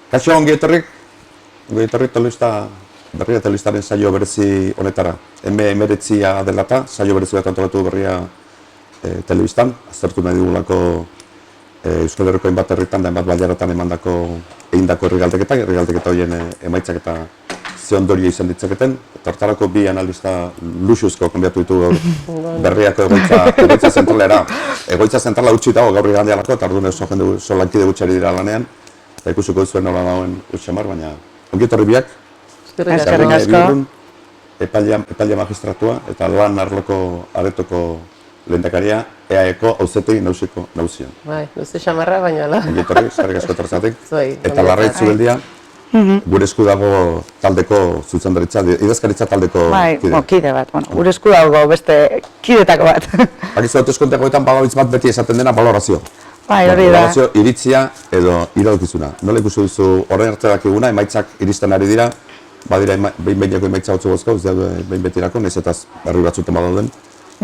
Kaixo, ongi etorri telebista, berria telebistaren saio berezi honetara. M19 dela eta saio berezi bat antolatu berria telebistan. Aztertu nahi dugulako Euskal Herriko hainbat herritan da hainbat bailaratan egindako herri-galdeketa horien emaitzak eta ze ondorio izan ditzaketen. Eta hortarako bi analista luxuzko konbiatu ditu berriako egoitza zentralera. Egoitza zentrala utzi dago gaur igandealako, eta orduan oso lankide gutxari dira lanean. Eta ikusiko duzuen nola dagoen utxamar, baina ongi etorri biak. Eskerrik asko. Epaile magistratua eta lan arloko aretoko lehendakaria EAEko auzitegi nagusian. Bai, luze xamarra, baina ala. Ongi etorri, eskerrik asko etortzatik. Zuei. Eta Larraitz Zubeldia, gure esku dago taldeko zuzendaritza, idazkaritza taldeko kide. Bai, kide bat, gure esku dago beste kidetako bat. Bakizu hauteskundekoetan bagabitz bat beti esaten dena balorazio. Bai, hori da. Balorazio iritzia edo iradokizuna. Nola ikusi duzu horren arte dakiguna, emaitzak iristen ari dira, badira behin-behineko emaitza hotzu bozkau, ez daude behin betirako, nahiz eta berri batzuten badauden.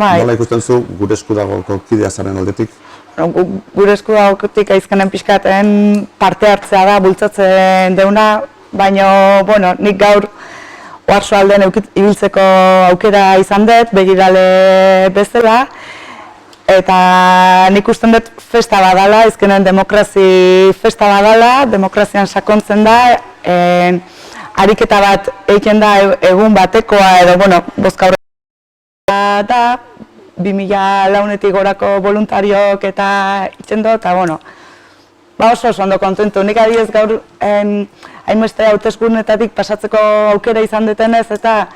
Nola ikusten zu gure esku dagoko kidea zaren aldetik? Gure esku dagotik aizkanen pixkaten parte hartzea da, bultzatzen deuna, baina, nik gaur oarzo aldean ibiltzeko aukera izan dut, begirale bezala, eta nik usten dut festa badala, izkenen demokrazi festa badala, demokrazian sakontzen da, ariketa bat egiten da egun batekoa edo, bozka horrela da, 2000 launetik gorako voluntariok eta itxendo, eta, oso ondo kontentu. Nik adiez gaur hainbeste hauteskundeetatik pasatzeko aukera izan detenez, eta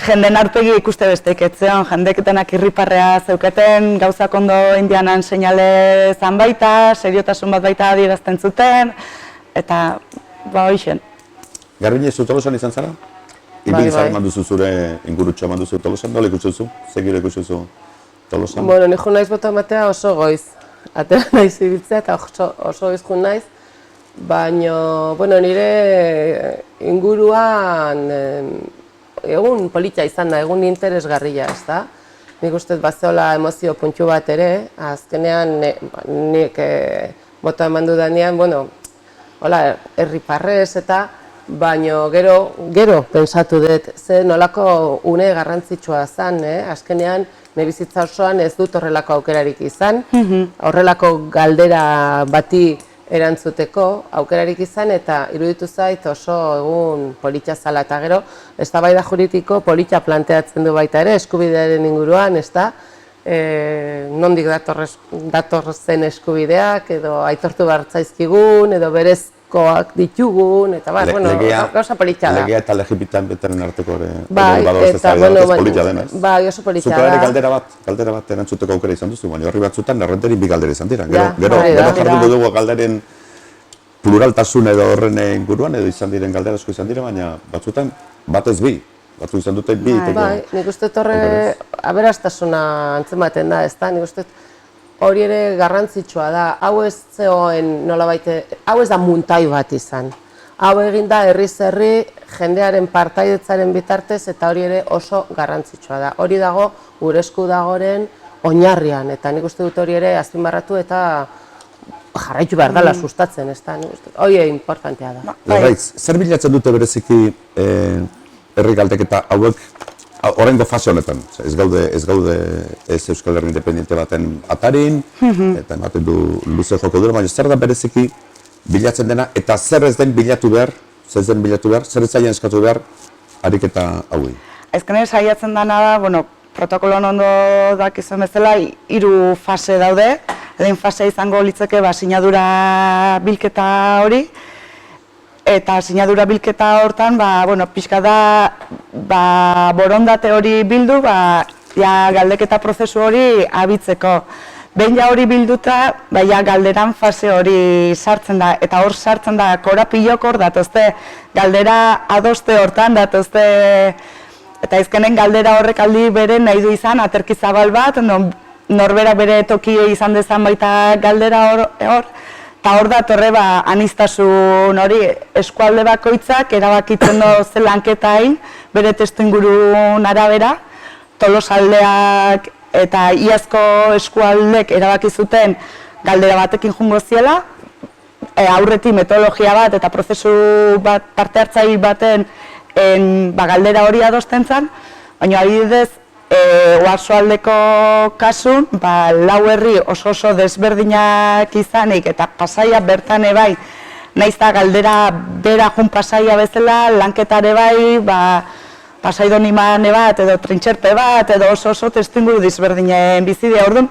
jenden arpegi ikuste besteik etzeon, jendek denak irriparrea zeuketen, gauzak ondo indianan seinale zan baita, seriotasun bat baita adierazten zuten, eta hoixen. Garbine, zu Tolosan izan zara? Ibilizar eman duzu zure ingurutxoa eman duzu Tolosan, nola ikusi duzu? Zegiro ikusi duzu Tolosan? Nijo naiz bota ematea oso goiz. Atera naiz ibiltzea eta oso goiz jun naiz. Baina, nire inguruan egun polita izan da, egun interesgarria, ez da? Nik uste bazeola emozio puntu bat ere, azkenean nik bota eman dudanean, herriparrez eta, baina gero pensatu dut, ze nolako une garrantzitsua zen, azkenean nire bizitza osoan ez dut horrelako aukerarik izan, horrelako galdera bati erantzuteko aukerarik izan eta iruditu zait oso egun polita zala eta gero eztabaida juridiko polita planteatzen du baita ere eskubidearen inguruan, ez da? Nondik datorren eskubideak edo aitortu behar zaizkigun edo berezkoak ditugun eta gauza polita da. Legea eta legitimitaren arteko ere polita dena, ez? Bai, oso polita da. Zuko ere galdera bat erantzuteko aukera izan duzu, baina horri batzutan errenteri bi galdera izan dira. Gero jarduko dugu galderen pluraltasun edo horren inguruan edo izan diren galdera asko izan dira, baina batzutan batez bi. Batzu izan dute bi iteko. Bai, nik uste horre aberastasuna antzematen da, ez da? Nik uste hori ere garrantzitsua da. Hau ez zegoen nolabait, hau ez da muntai bat izan. Hau egin da herriz herri jendearen partaidetzaren bitartez eta hori ere oso garrantzitsua da. Hori dago gure esku dagoren oinarrian eta nik uste dut hori ere azpimarratu eta jarraitu behar dela sustatzen, ez da? Hori importantea da. Larraitz, zer bilatzen dute bereziki herri galdeketa hauek horrengo fase honetan? Ez gaude ez Euskal Herri independiente baten atarin, eta ematen du luze joko dura, baina zer da bereziki bilatzen dena, eta zer ez den bilatu behar, zer ez zaien eskatu behar ariketa hauei? Azkenean saiatzen dena da, protokoloan ondo dakizuen bezala, 3 fase daude. Lehen fasea izango litzake sinadura bilketa hori, eta sinadura bilketa hortan, pixka da, borondate hori bildu, galdeketa prozesu hori abitzeko. Behin hori bilduta, galderan fase hori sartzen da, eta hor sartzen da korapilok hor datozte, galdera adoste hortan datozte, eta izkenen galdera horrek aldi bere nahi du izan, aterki zabal bat, norbera bere tokie izan dezan baita galdera hor, eta hor datorre aniztasun hori eskualde bakoitzak erabakitzen du ze lanketa egin, bere testu ingurun arabera, Tolosaldeak eta iazko eskualdek erabaki zuten galdera batekin jungo ziela, aurretik metodologia bat eta prozesu bat parte hartzaile baten galdera hori adosten zen, baina adibidez Oarsoaldeko kasun, lau herri oso desberdinak izanik eta Pasaia bertan bai, naiz eta galdera bera jun Pasaia bezala, lanketare bai, Pasaidoniman bat edo trintxerpe bat edo oso testuinguru desberdinen bizidea. Orduan,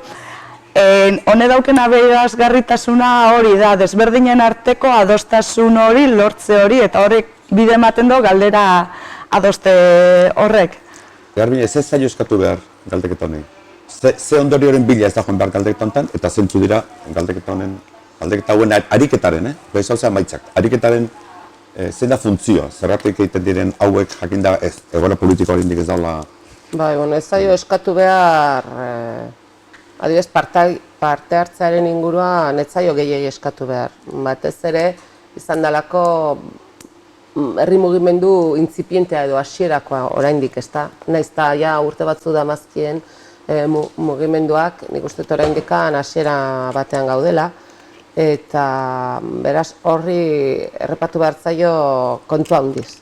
hone dauken aberasgarritasuna hori da, desberdinen arteko adostasun hori, lortze hori, eta horrek bide ematen du galdera adoste horrek. Garbine, ez zailo eskatu behar galdeketa honen? Ze ondorioren bila ez da joan behar galdeketa honetan, eta zentzu dira galdeketa hauen ariketaren, ez hau zean baitzak, ariketaren zein da funtzioa, zerratik egiten diren hauek jakinda ez, egoera politiko hori indik ez daula... Bai, ez zailo eskatu behar, adibidez, parte hartzearen inguruan ez zailo gehiegi eskatu behar. Batez ere, izan dalako herri mugimendu intzipientea edo hasierakoa oraindik, ezta? Naiz eta ja urte batzu damazkien mugimenduak, nik uste dut oraindikan hasiera batean gaudela, eta beraz horri errepatu behar zaio kontu handiz.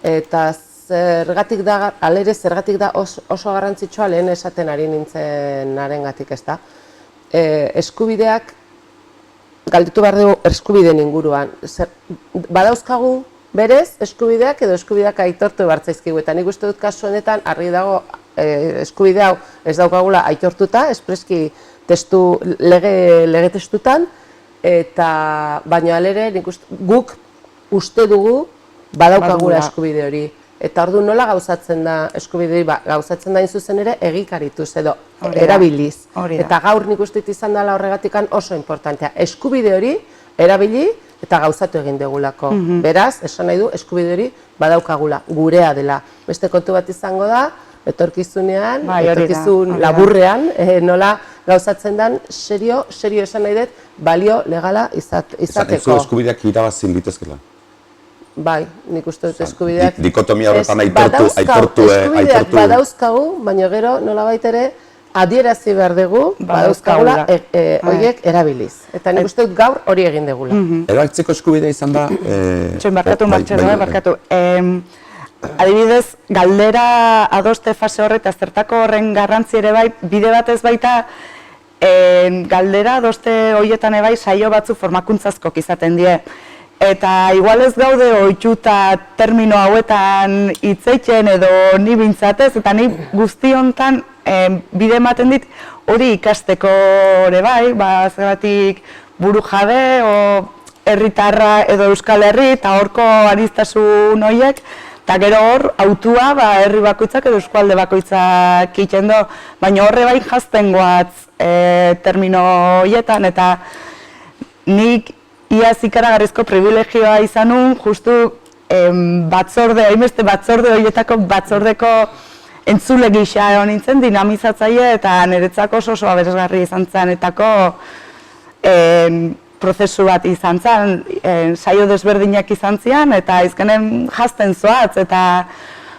Eta zergatik da, alere zergatik da oso garrantzitsua lehen esaten ari nintzen arengatik, ezta? Eskubideak, galdetu behar dugu eskubideen inguruan. Badauzkagu berez, eskubideak edo eskubideak aitortu bartzaizkigu, eta nik uste dut kasu honetan argi dago eskubide hau ez daukagula aitortuta, espreski lege testutan, eta baino alere guk uste dugu badaukagula eskubide hori. Eta orduan nola gauzatzen da eskubide hori, gauzatzen da zuzen ere egikarituz edo erabiliz. Eta gaur nik uste dut izan dela horregatikan oso importantea. Eskubide hori erabili eta gauzatu egin degulako. Beraz, esan nahi du, eskubide hori badaukagula, gurea dela. Beste kontu bat izango da, etorkizunean, etorkizun laburrean, nola gauzatzen den, serio esan nahi dut, balio legala izateko. Ez zu eskubideak irabazin litezkela? Bai, nik uste dut eskubideak... Dikotomia horretan aitortu... Eskubideak badauzkagu, baina gero nolabait ere, adierazi behar dugu, badauzkagula horiek erabiliz. Eta nik uste dut gaur hori egin degula. Erabiltzeko eskubidea izan da... Barkatu. Adibidez, galdera adoste fase horreta zertako horren garrantzi ere bai, bide batez baita, galdera adoste horietan bai saio batzu formakuntzazkok izaten die. Eta igual ez gaude ohituta termino hauetan hitzeiten edo ni bintzatez, eta ni guzti hontan bide ematen dit hori ikasteko ere bai, zergatik buru jabe o herritarra edo Euskal Herri eta horko aniztasun horiek, eta gero hor autua herri bakoitzak edo eskualde bakoitzak egiten du, baina horre bai jazten goatz termino horietan, eta nik iaz ikaragarrizko privilegioa izan nun, justu hainbeste batzorde horietako batzordeko entzule gisa egon nintzen, dinamizatzaile eta niretzako oso aberasgarri izan zanetako prozesu bat izan zen, saio desberdinak izan zian, eta izkenen jazten zoatz, eta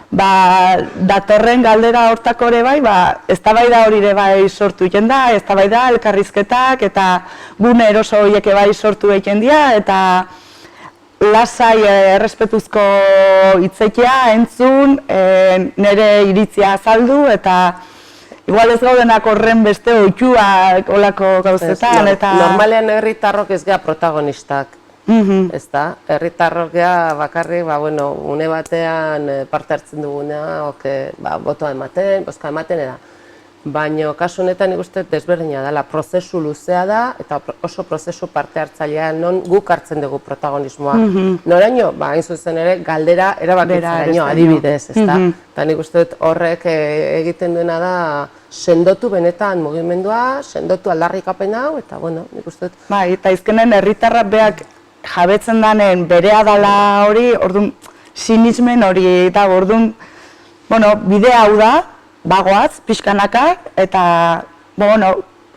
datorren galdera hortako ere bai, eztabaida hori ere bai sortu egiten da, eztabaida elkarrizketak, eta gune eroso horiek bai sortu egiten dira, eta lasai errespetuzko hitzekia entzun, nire iritzia azaldu, eta igual ez gaudenak horren beste ohituak olako gauzetan, eta... Normalean herritarrok ez gea protagonistak. Ez da, herritarrok gea bakarrik, une batean parte hartzen duguna, botoa ematen, bozka ematen eda. Baina kasu honetan nik uste desberdina dela, prozesu luzea da, eta oso prozesu parte hartzailean non guk hartzen dugu protagonismoa. Noraino, hain zuzen ere, galdera erabakitzeraino, adibidez, ez da. Eta nik uste dut horrek egiten duena da, sendotu benetan mugimendua, sendotu aldarrikapen hau, eta nik uste dut... Bai, eta izkenen herritarrak beak jabetzen danen berea dala hori, orduan, sinismen hori, eta orduan, bide hau da, bagoaz, pixkanaka, eta,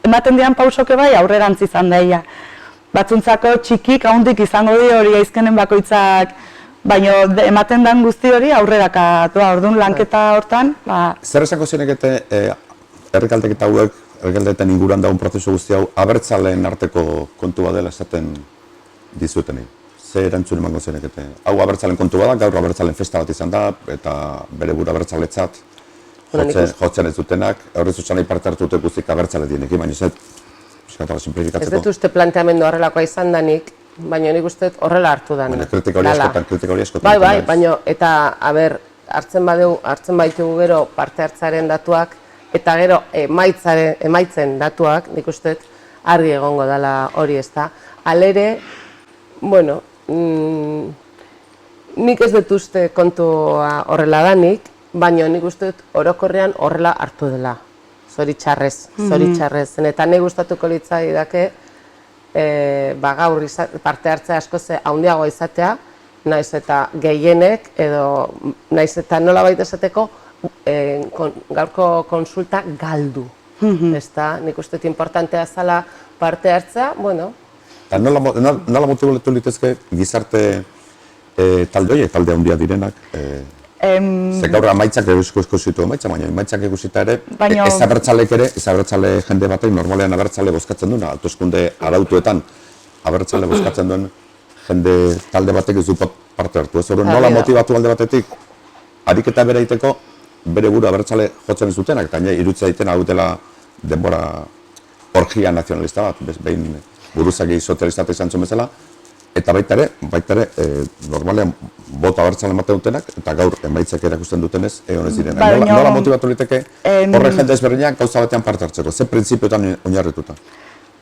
ematen dian pausoke bai aurrerantz izan daia. Batzuntzako txikik, haundik izango di hori aizkenen bakoitzak, baina ematen dan guzti hori aurreraka, orduan, lanketa hortan, Zer esango zenekete, herrikaldeketa hauek, herrikaldeketen inguruan daun prozesu guzti hau, abertzaleen arteko kontua dela esaten dizutenei. Ze erantzun emango zenekete. Hau abertzalen kontu bada, gaur abertzalen festa bat izan da, eta bere buru abertzaletzat jotzen ez dutenak, horrez utxanei parte hartu dute guztik abertzale dienekin, baina ez piskatara Ez simplifikatzeko. dut uste planteamendu horrelakoa izan danik, baina nik uste horrela hartu dan. Baina kritika hori askotan. Bai, baina, eta, hartzen baitugu gero parte hartzaren datuak, eta gero emaitzen datuak, nik uste argi egongo dela hori ez da. Halere, bueno, nik ez dut uste kontua horrela danik, baina nik uste orokorrean horrela hartu dela. Zoritxarrez. Eta nahi gustatuko litzaidake gaur parte hartzea askoz handiagoa izatea, naiz eta gehienek edo naiz eta nolabait esateko gaurko konsulta galdu. Ezta, nik uste importantea zela parte hartzea, bueno. Nola motiboletu litezke gizarte talde horiek, talde handia direnak? Ze gaur amaitzak eguzko zitu amaitzak, baina amaitzak eguzita ere, ez abertzalek ere, ez abertzale jende batek normalean abertzale bozkatzen duena, hauteskunde arautuetan abertzale bozkatzen duen jende talde batek ez du parte hartu. Ez hori nola motibatu alde batetik, ariketa bere egiteko, bere buru abertzale jotzen ez dutenak, eta irutzea egiten hau dela denbora orgia nazionalista bat, behin buruzagi sozialista izan zuen bezala, eta baita ere, normalean bota abertzale ematen dutenak, eta gaur emaitzak erakusten dutenez, egonez direnak. Nola motibatu liteke horre jende ezberdinak gauza batean parte hartzeko, ze printzipioetan oinarrituta?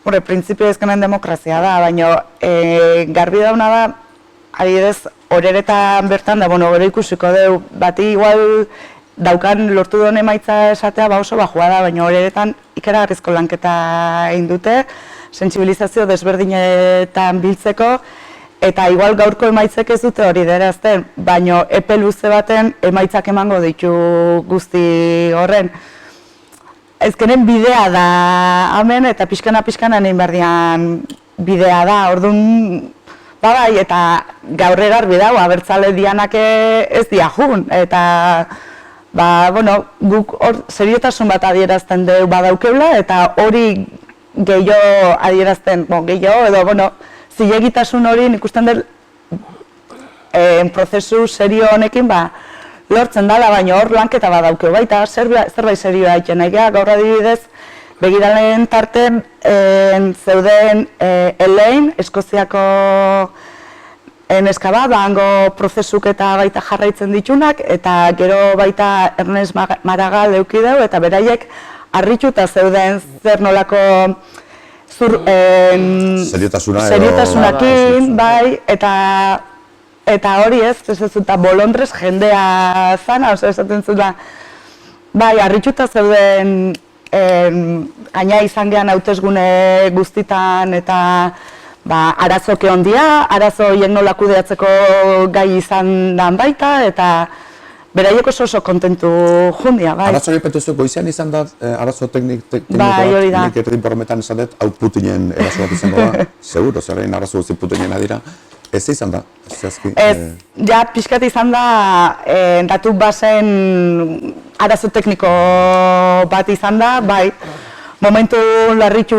Horre, printzipio ezkenen demokrazia da, baina garbi dauna da, adibidez, horeretan bertan da, gero ikusiko deu, bati igual daukan lortu duen emaitza esatea oso bajua da, baina horeretan ikaragarrizko lanketa egin dute, sentsibilizazio desberdinetan biltzeko, eta igual gaurko emaitzek ez dute hori derazten, baina epe luze baten emaitzak emango ditu guzti horren. Ezkenen bidea da hemen, eta pixkana egin behar dian bidea da, orduan, bai, eta gaur egarbi dago, abertzale dianak ez diajun, eta guk hor seriotasun bat adierazten dugu badaukeula, eta hori gehiago adierazten, edo, zilegitasun hori ikusten dut prozesu serio honekin, lortzen dela, baina hor lanketa badaukeu baita, zerbait serioa egiten nahi, gaur adibidez, begiralen tarten zeuden Elaine, Eskoziako neska bat, hango prozesuk eta baita jarraitzen ditunak, eta gero baita Ernest Maragall eukideu, eta beraiek harrituta zeuden zer nolako seriotasunakin, bai, eta hori ez zuta bolondrez jendea zana, esaten zuten, bai, harrituta zeuden gaina izan gehan hautesgune guztitan, eta arazoke ondia, arazo hien nola kudeatzeko gai izan dan baita, eta beraiek oso kontentu jundia, bai. Arazo hori petuzu, goizean izan da arazo teknikoa, nik erretin borrometan izan dut, hau Putinen eraso bat izango da, seguro, zerrein arazo guzti Putinen adira, ez izan da? Ja, pixkat izan da, datu bazen arazo tekniko bat izan da, bai, momentu larritu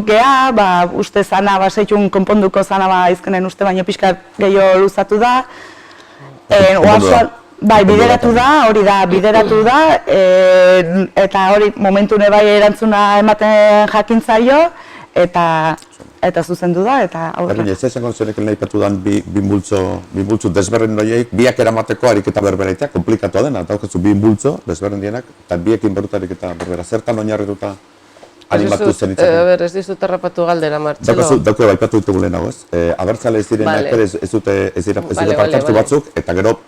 geha, uste zana, zeitun konponduko zana izkenen uste, baina pixkat gehiago luzatu da. Bai, bideratu da, eta hori momentune bai erantzuna ematen jakintzaio, eta zuzendu da, eta aurra. Ez esango zenekin nahi patu dan bi multzo desberdin noiek, biak eramateko ariketa berberaitea, komplikatua dena, eta haukazu bi multzo desberdin dienak, eta biekin beruta ariketa berbera. Zertan oinarrituta animatu zen itzak? Ez dizut errapatu galdera, Martxelo. Dauke baipatu ditugu lehenago, ez? Abertzale ez direnak ez dute parte hartu batzuk, eta gero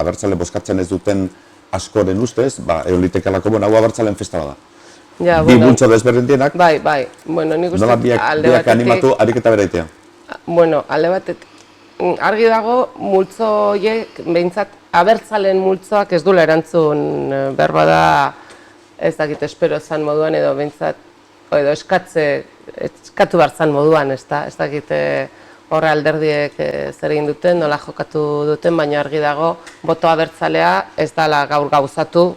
abertzale bozkatzen ez duten askoren ustez, egon litekalako, hau abertzalen festa bada. Bi multzo desberdin dienak, nola biak animatu ariketa beraitea? Bueno, alde batetik, argi dago multzo horiek, behintzat, abertzalen multzoak ez duela erantzun berba da, ez dakit espero zan moduan edo behintzat, edo eskatu behar zan moduan, ez dakit horre alderdiek zer egin duten, nola jokatu duten, baina argi dago boto abertzalea ez dela gaur gauzatu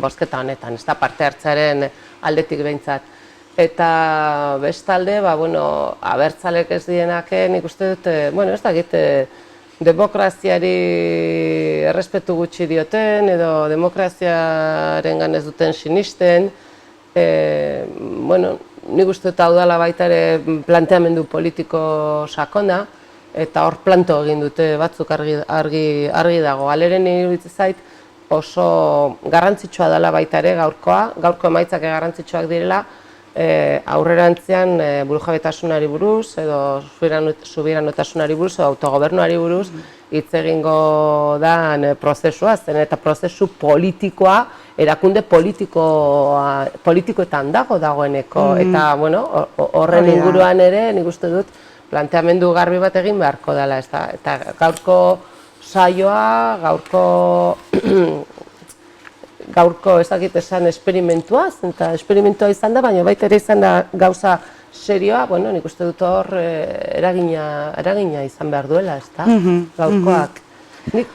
bozketa honetan, ez da parte hartzearen aldetik behintzat. Eta bestalde, abertzalek ez dienak, nik uste dut, ez dakit, demokraziari errespetu gutxi dioten, edo demokraziaren ez duten sinisten. Nik uste dut hau dela baita ere planteamendu politiko sakona, eta hor planto egin dute batzuk argi dago. Halere nire iruditzen zait oso garrantzitsua dela baita ere gaurko emaitzak garrantzitsuak direla, aurrerantzean burujabetasunari buruz, edo subiranotasunari buruz, edo autogobernuari buruz, hitz egingo da prozesua zen, eta prozesu politikoa, erakunde politikoetan dagoeneko, eta horren inguruan ere, nik uste dut, planteamendu garbi bat egin beharko dela, eta gaurko saioa, gaurko ez dakit esan esperimentua, eta esperimentua izan da, baina baita ere izan da gauza serioa, nik uste dut hor eragina izan behar duela, ez da, gaurkoak. Nik,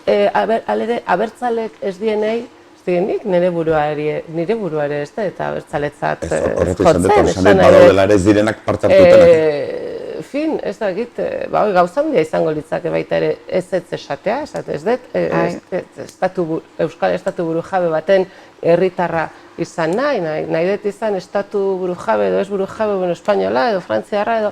abertzalek ez dienei, nik nire burua ere ez da, eta abertzaletzat jotzen, esan badaudela ere ez direnak parte hartutenak. Fin, ez dakit, gauza handia izango litzake baita ere ez esatea, ez dut, Euskal Estatu burujabe baten herritarra izan nahi dut izan Estatu burujabe edo ez burujabe, espainola edo frantziarra edo,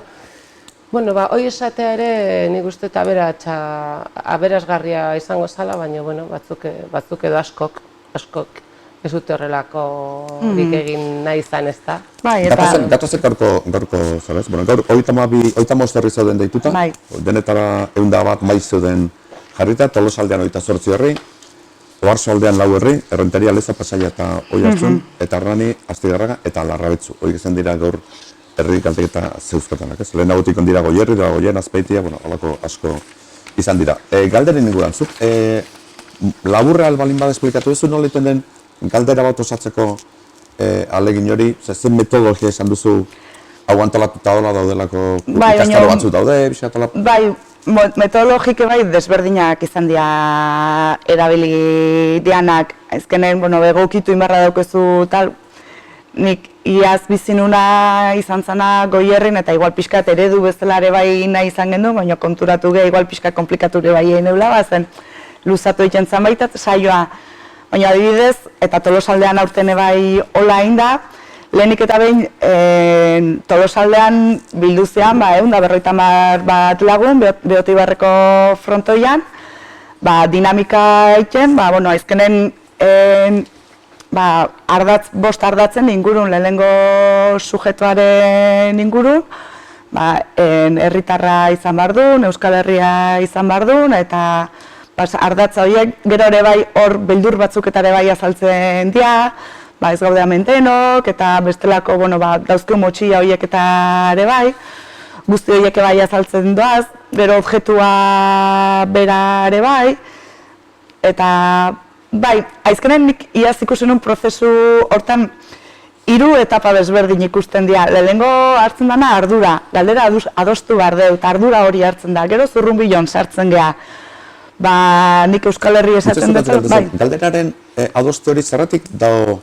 hoi esatea ere nik uste eta aberasgarria izango zala, baina batzuk edo askok ez dute horrelako egin nahi izan ez da. Gatozek gaurko, zabez? Gaur, 35 herri zauden deituta, denetara 100 bat maiz zeuden jarrita, Tolosaldean 28 herri, Oarsoaldean 4 herri, Errenteria, Leza, Pasaia eta Oiartzun, eta Arrani, Astigarraga eta Larrabetzu. Horiek izan dira gaur herri kalteketa zeuzkatanak, ez? Lehenagotik ondira Goierri, Goien, Azpeitia, holako asko izan dira. Galderin inguruan, zuk, laburra albalin bada esplikatu duzu, nola iten den galdera bat osatzeko alegin hori, zen metodologia izan duzu hau antolatuta daudelako ikastaro batzu daude, bisatola? Bai, metodologike desberdinak izan dira erabili dianak. Ezkenen, egokitu inbarra daukezu tal, nik iaz bizinuna izan zana Goierrin eta igual pixkat eredu bezala ere bai nahi izan gendu, baina konturatu gehi igual pixkat komplikatu ere bai egin eula, bazen luzatu egiten zan baitat, saioa. Baina adibidez, eta Tolosaldean aurten bai hola egin da, lehenik eta behin Tolosaldean bilduzean, 150 bat lagun, Beotibarreko frontoian, dinamika egiten, aizkenen bost ardatzen ingurun, lehenengo sujetuaren ingurun, herritarra izan behar duen, Euskal Herria izan behar duen, eta ardatza horiek, gero ere bai hor beldur batzuk eta ere bai azaltzen dira, ez gaude amentenok, eta bestelako, dauzkeu motxilla horiek eta ere bai, guzti horiek bai azaltzen doaz, gero objektua bera ere bai, eta aizkenen nik iaz ikusen un prozesu hortan 3 etapa desberdin ikusten dira. Lehenengo hartzen dana ardura, galdera adostu behar deu, eta ardura hori hartzen da, gero zurrunbilon sartzen geha. Nik Euskal Herri esaten dut, galderaren adostu hori zerratik dago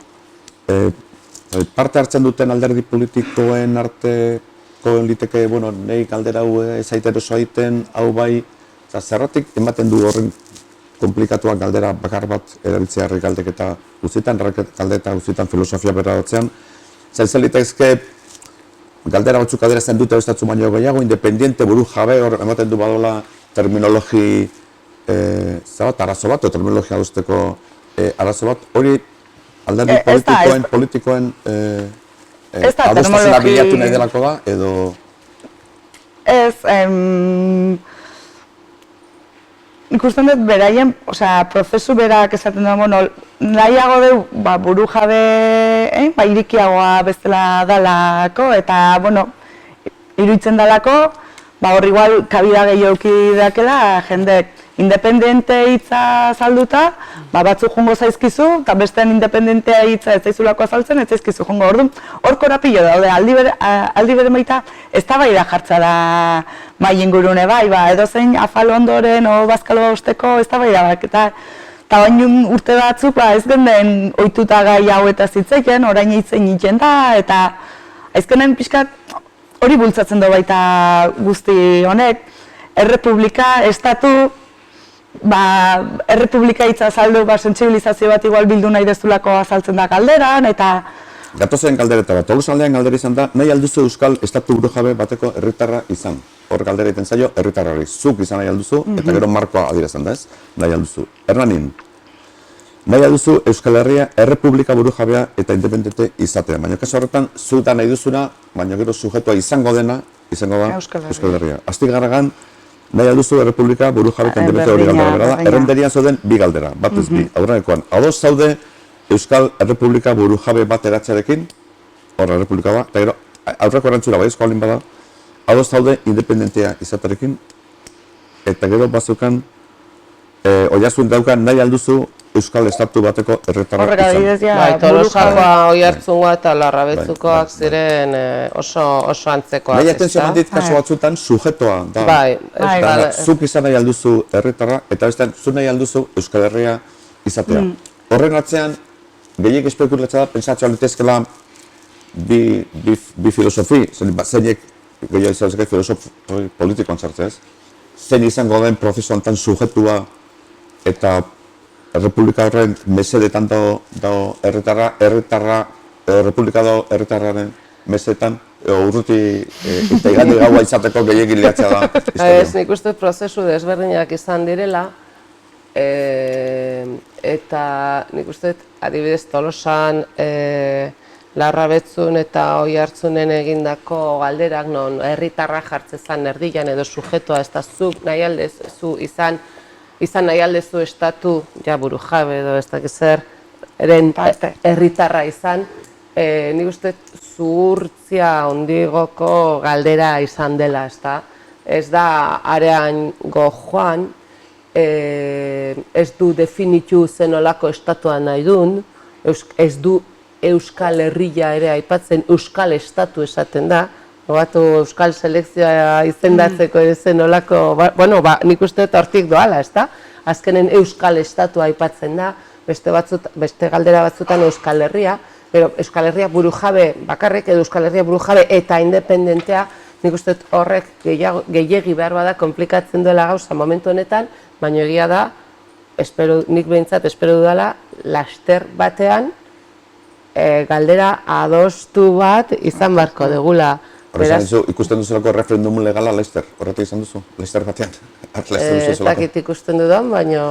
parte hartzen duten alderdi politikoen arteko liteke, nahi galdera hau ezaiten oso aiten, hau bai, zerratik ematen du horren komplikatuak galdera bakar bat erabiltzea herri galdeketa guztietan, galdeta guztietan filosofia bera batzean, zelitezke galdera batzuk adierazten dute bestatzu baino gehiago, independiente, buru jabe, hor ematen du badola terminologi arazo bat, o terminologia adosteko arazo bat, hori alderdi politikoen adostasuna bilatu nahi delako da, edo... Ez, ikusten dut beraien, prozesu berak esaten du, nahiago deu buru jabe, irikiagoa bezala dalako, eta, iruditzen dalako, hor igual kabida gehiagoki dakela, jendek independente hitza azalduta, batzuk jungo zaizkizu, eta besteen independentea hitza ez zaizulako azaltzen, ez zaizkizu jungo. Orduan, hor korapillo daude, aldi bere baita, ez da bai da jartza da mai ingurune bai, edozein afal ondoren o bazkalo usteko ez da bai da bak, eta bain urte batzuk ez genden ohituta gai hau eta zitzeken, orain hitzen egiten da, eta Aizkenen pixkat hori bultzatzen du baita guzti honek, errepublika, estatu, errepublika hitza azaldu, sentsibilizazio bat igual bildu nahi dezulako azaltzen da galderan, eta... Gatozen galderetara, Tolosaldean galdera izan da, nahi alduzu euskal estatu burujabe bateko herritarra izan. Hor galdera egiten zaio, herritarrari zuk izan nahi alduzu, eta gero markoa adierazten da ez, nahi alduzu. Hernanin, nahi alduzu Euskal Herria errepublika burujabea eta independente izatea. Baina kasu horretan, zuta nahi duzuna, baina gero sujetua izango dena, izango da Euskal Herria. Astigarragan, nahi alduzu errepublika burujabe eta independente hori galdera bera da. Errenderian zauden bi galdera, bat ez bi. Aurrenekoan, ados zaude Euskal Errepublika burujabe bat eratxarekin, hor errepublika ba, eta gero, aurreko erantzura baiezko alin bada, ados zaude independentea izaterekin, eta gero bazukan, oiazun daukan nahi alduzu Euskal Estatu bateko erretarra izan. Horrek adibidez ja... Bai, Tolosakoa, Oiartzungoa eta Larrabetzukoak ziren oso antzekoak. Nahi atentzio mandit kasu batzutan sujetoa da. Bai, zuk izan nahi alduzu erretarra, eta bestean zu nahi alduzu Euskal Herria izatea. Horren atzean, gehiek espekulatzea da, pentsatxoa litezkela bi filosofi, zeinek gehiago izan filosofi politikoan sartzez, zein izango den prozesu honetan sujetua eta Errepublika horren mesedetan dago erretarra, Errepublika dago erretarraren mesedetan, urruti eta igande gaua izateko gehiagin lehatzea da. Ez, nik uste prozesu desberdinak izan direla, eta nik uste adibidez Tolosan, Larrabetzun eta Oiartzunen egindako galderak non herritarra jartzezan erdian edo sujetoa ez da zuk nahi aldezu izan nahi aldezu estatu, ja burujabe edo ez dakiz zer, herritarra izan, nik uste zuhurtzia ondigoko galdera izan dela, ez da areango joan, ez du definitu zenolako estatua nahi duen, ez du Euskal Herria ere aipatzen, Euskal Estatu esaten da, Gogatu Euskal Selekzioa izendatzeko ere zenolako, nik uste dut hortik doala, ezta? Azkenen Euskal Estatua aipatzen da, beste galdera batzutan Euskal Herria, pero Euskal Herria burujabe bakarrik edo Euskal Herria burujabe eta independentea, nik uste dut horrek gehiegi behar bada komplikatzen duela gauza momentu honetan, baina egia da, nik behintzat espero dudala, laster batean, galdera adostu bat izan beharko degula. Ikusten duzulako referendum legala Leicester, horretu izan duzu, Leicester batean. Ez dakit ikusten dudan, baina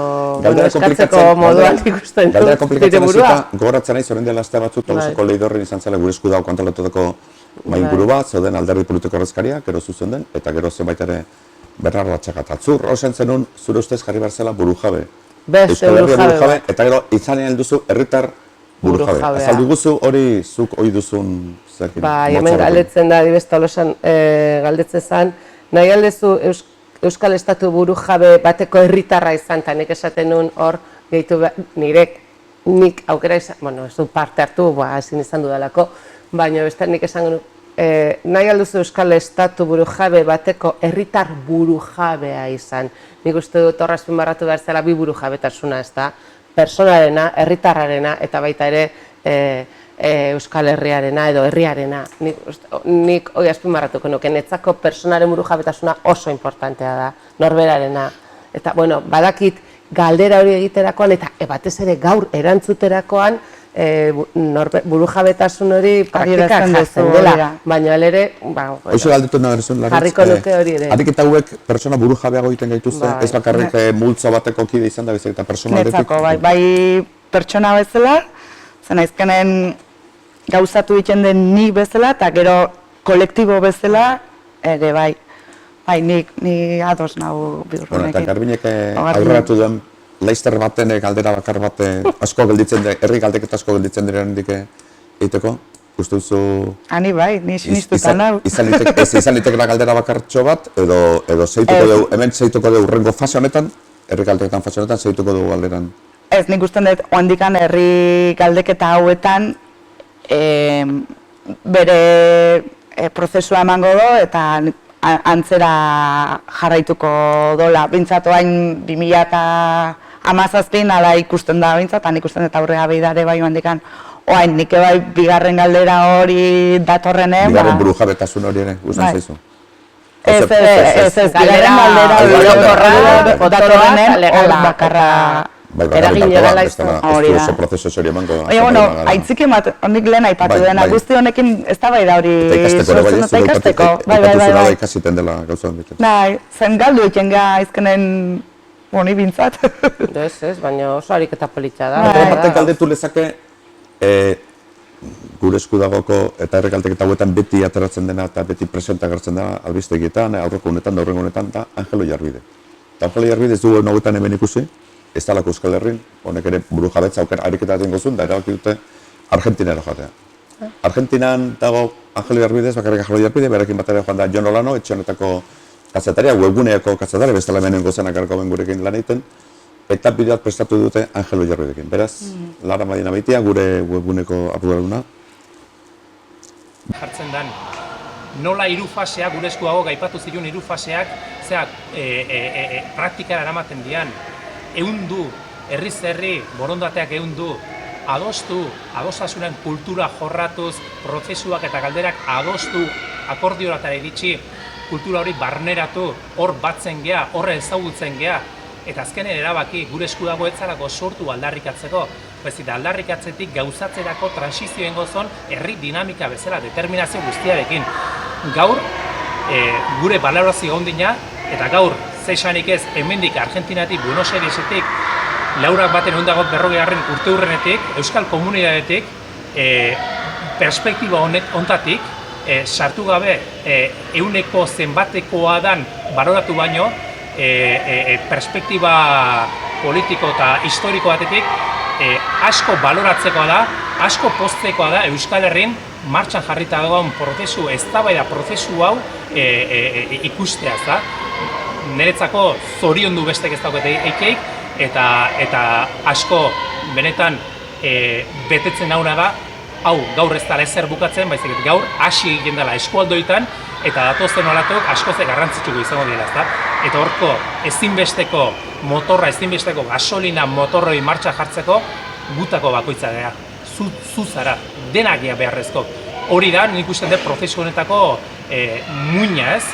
eskatzeko moduan ikusten du. Galdera komplikatzen ezita, gogoratzen nahi, zoren dela aste batzuk, Tolosako leidorren izan zela gure esku dago antolatutako mainguru bat, zeuden alderdi politiko horrezkaria, gero zuzen den, eta gero zenbait ere berrar batxakat. Atzur, horzen zenun, zure ustez jarri behar zela burujabe. Beste burujabe. Eta gero, itzanean duzu herritar burujabe. Azaldu guzu hori zuk hori duzun zekin. Hemen galdetzen da, adibidez Tolosan galdetzen zen, nahi aldezu Euskal Estatu burujabe bateko herritarra izan, eta nik esaten nuen hor, gehitu nik aukera izan, ez du parte hartu, ezin izan dudalako, baina beste nik esan nuen, nahi alduzu Euskal Estatu burujabe bateko herritar burujabea izan. Nik uste dut horra azpimarratu behar zela bi burujabetasuna, ez da? Personarena, herritarrarena eta baita ere Euskal Herriarena edo herriarena. Nik hori azpimarratuko nuke, netzako personaren burujabetasuna oso importantea da, norberarena. Eta, badakit galdera hori egiterakoan eta batez ere gaur erantzuterakoan burujabetasun hori praktikak jartzen dela, baina ere, jarriko nuke hori ere. Ariketa hauek persona burujabeago egiten gaituzte, ez bakarrik multzo bateko kide izan da bezak eta persona aldetik. Netzako, bai pertsona bezala, zen aizkenen gauzatu egiten den nik bezala, eta gero kolektibo bezala, ere bai, ni ados nahu bihurrunekin. Eta Garbinek aurreratu duen Leicester baten galdera bakar bat asko gelditzen dira, herri galdeketa asko gelditzen dira hendik egiteko, uste duzu... Ani bai, ni sinistutan hau. Izan litekela galdera bakartxo bat, edo zeituko dugu, hemen zeituko dugu urrengo fase honetan, herri galdeketan fase honetan, zeituko dugu galderan. Ez, nik usten dut, oandikan herri galdeketa hauetan, bere prozesua emango do, eta antzera jarraituko dola. Bintzatu hain 2017 ala ikusten da bintzat, han ikusten eta aurrera behidare bai handikan oain, nik bai bigarren galdera hori datorrenen, Bigarren burujabetasun hori ere, guztan zaizu. Ez, bigarren Galdera galdera orokorra, datorrenen potoloa, hor legala, bakarra eragin legala izan. hori da. oso prozesu hori emango. Baina, bueno, aitziki nik lehen aipatu Bai, dena, bai. guzti honekin ez da bai da hori Eta ikasteko ere, bai, sortzen ez dut, ikasteko. Bai, da ikasiten dela gauza honekin. Bai, zen galdu eken ga izkenen honi bintzat. Ez, baina oso ariketa politxa da. Bai. Batek galdetu lezake, gure eskudagoko eta errekalteketa hauetan beti ateratzen dena eta beti presenta agertzen dena albistegietan, aurreko honetan, da aurrengo honetan, da Angelo Jarbide. Eta Angelo Jarbide ez dugu hauetan hemen ikusi, ez dalako Euskal Herrin, honek ere buru jabetza aukera ariketa egingo zuen, da erabaki dute Argentinara joatea. Argentinan dago Angelo Jarbide, bakarrik Angelo Jarbide, berakin batera joan da Jon Olano, etxe honetako kazetaria, webguneako kazetaria, bestela hemen gozenak garko gurekin lan egiten, eta bideoak prestatu dute Angelo Jarbidekin. Beraz, Lara Madina Baitia, gure webguneko arduraduna. Jartzen dan, nola hiru faseak, gure eskuago gaipatu zirun hiru faseak, zeak praktikara eramaten dian, ehundu, herriz herri, borondateak ehundu, adostu, adostasunen kultura jorratuz, prozesuak eta galderak adostu, akordioratara iritsi, kultura hori barneratu, hor batzen gea, horre ezagutzen gea, eta azkenen erabaki gure esku dago etzarako sortu aldarrikatzeko, eta aldarrikatzetik gauzatzerako transizioen gozon herri dinamika bezala, determinazio guztiarekin. Gaur, gure balorazio gondina, eta gaur, zesanik ez, hemendik Argentinatik, Buenos Airesetik, laurak baten ondago 40. urte hurrenetik, Euskal Komunidadetik, perspektiba honetatik, sartu gabe, ehuneko zenbatekoa dan baloratu baino, perspektiba politiko eta historiko batetik asko baloratzekoa da, asko poztekoa da Euskal Herrin martxan jarrita dagoen prozesu, eztabaida prozesu hau ikustea, ezta? Niretzako zoriondu bestek ez daukete eikeik, eta asko benetan betetzen nauna da, hau gaur ez dara ezer bukatzen, baizik gaur hasi egin dela eskualdoetan, eta datozen olatok askoz garrantzitsuko izango dira, ezta? Eta horko ezinbesteko motorra, ezinbesteko gasolina motorroi martxa jartzeko gutako bakoitza dira. Zu zara, denak gea beharrezko. Hori da, nik usten dut prozesu honetako muina, ez?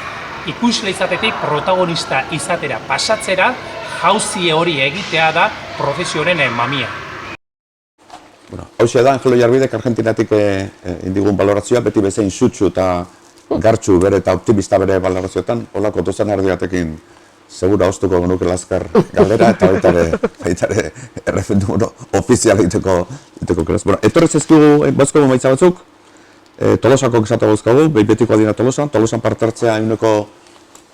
Ikusle izatetik protagonista izatera pasatzera, jauzi hori egitea da prozesu honen mamia. Bueno, hauxe da, Angelo Jarbidek Argentinatik indigun balorazioa, beti bezain sutsu eta gartxu bere eta optimista bere balorazioetan, holako dozan erdiatekin segura oztuko genuke azkar galdera, eta baita ere erreferendum ofizial egiteko keraz. Bueno, etorrez ez dugu bozkogu maitza batzuk, Tolosako gizatu bozkogu, betiko adina Tolosan, Tolosan parte hartzea ehuneko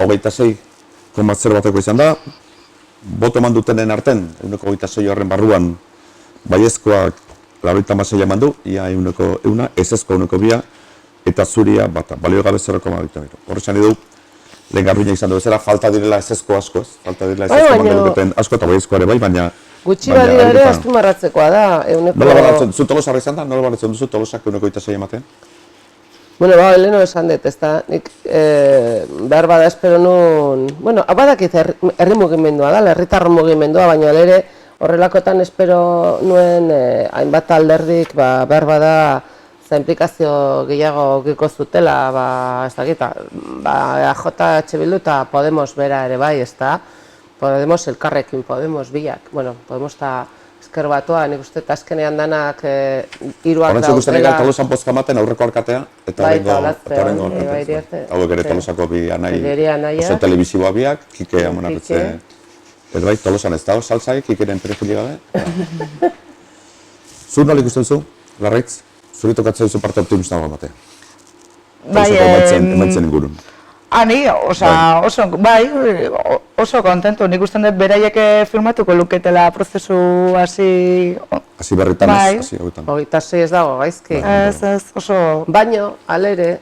26,0 bateko izan da, boto eman dutenen arten, ehuneko 26 horren barruan, baiezkoak 96 eman du, ia ehuneko 1, ezezko ehuneko 2, eta zuria bata, balio gabe 0,22. Horretxan edu, lehen garruina izan du bezala, falta direla ezezko asko, ez? Falta direla ezezko eman duten asko eta baiezko ere bai, baina... Gutxi badira ere azpimarratzekoa da, ehuneko... Nola balatzen, zu Tolosarra izan da? Nola balatzen duzu Tolosak ehuneko 26 ematen? Bueno, leheno esan dut, ez da, nik behar bada espero nun... Bueno, badakit herri mugimendua da, herritar mugimendua, baina ere horrelakotan espero nuen hainbat alderdik behar bada implikazio gehiago giko zutela, ez dakit, AJ Bildu eta Podemos bera ere bai, ez da, Podemos elkarrekin, Podemos biak, bueno, Podemos eta ezker batua, nik uste azkenean danak hiruak da. Horrentzu guztien Tolosan bozka maten aurreko alkatea, eta horrengo alkatea. Hauek ere Tolosako bi anai, oso telebisiboa biak, Kike amonarretze. Ez bai, Tolosan ez da, saltzai, Kikeren perifili gabe. Zur nola ikusten zu, Larraitz? Zuri tokatzen duzu parte optimista hau amatea. Bai, emaitzen ingurun. Ani, oso kontentu. Nik usten dut beraiek filmatuko luketela prozesu hasi... Hasi berritan ez, hasi hauetan. 26 ez dago gaizki. Ez, oso... Baino, alere,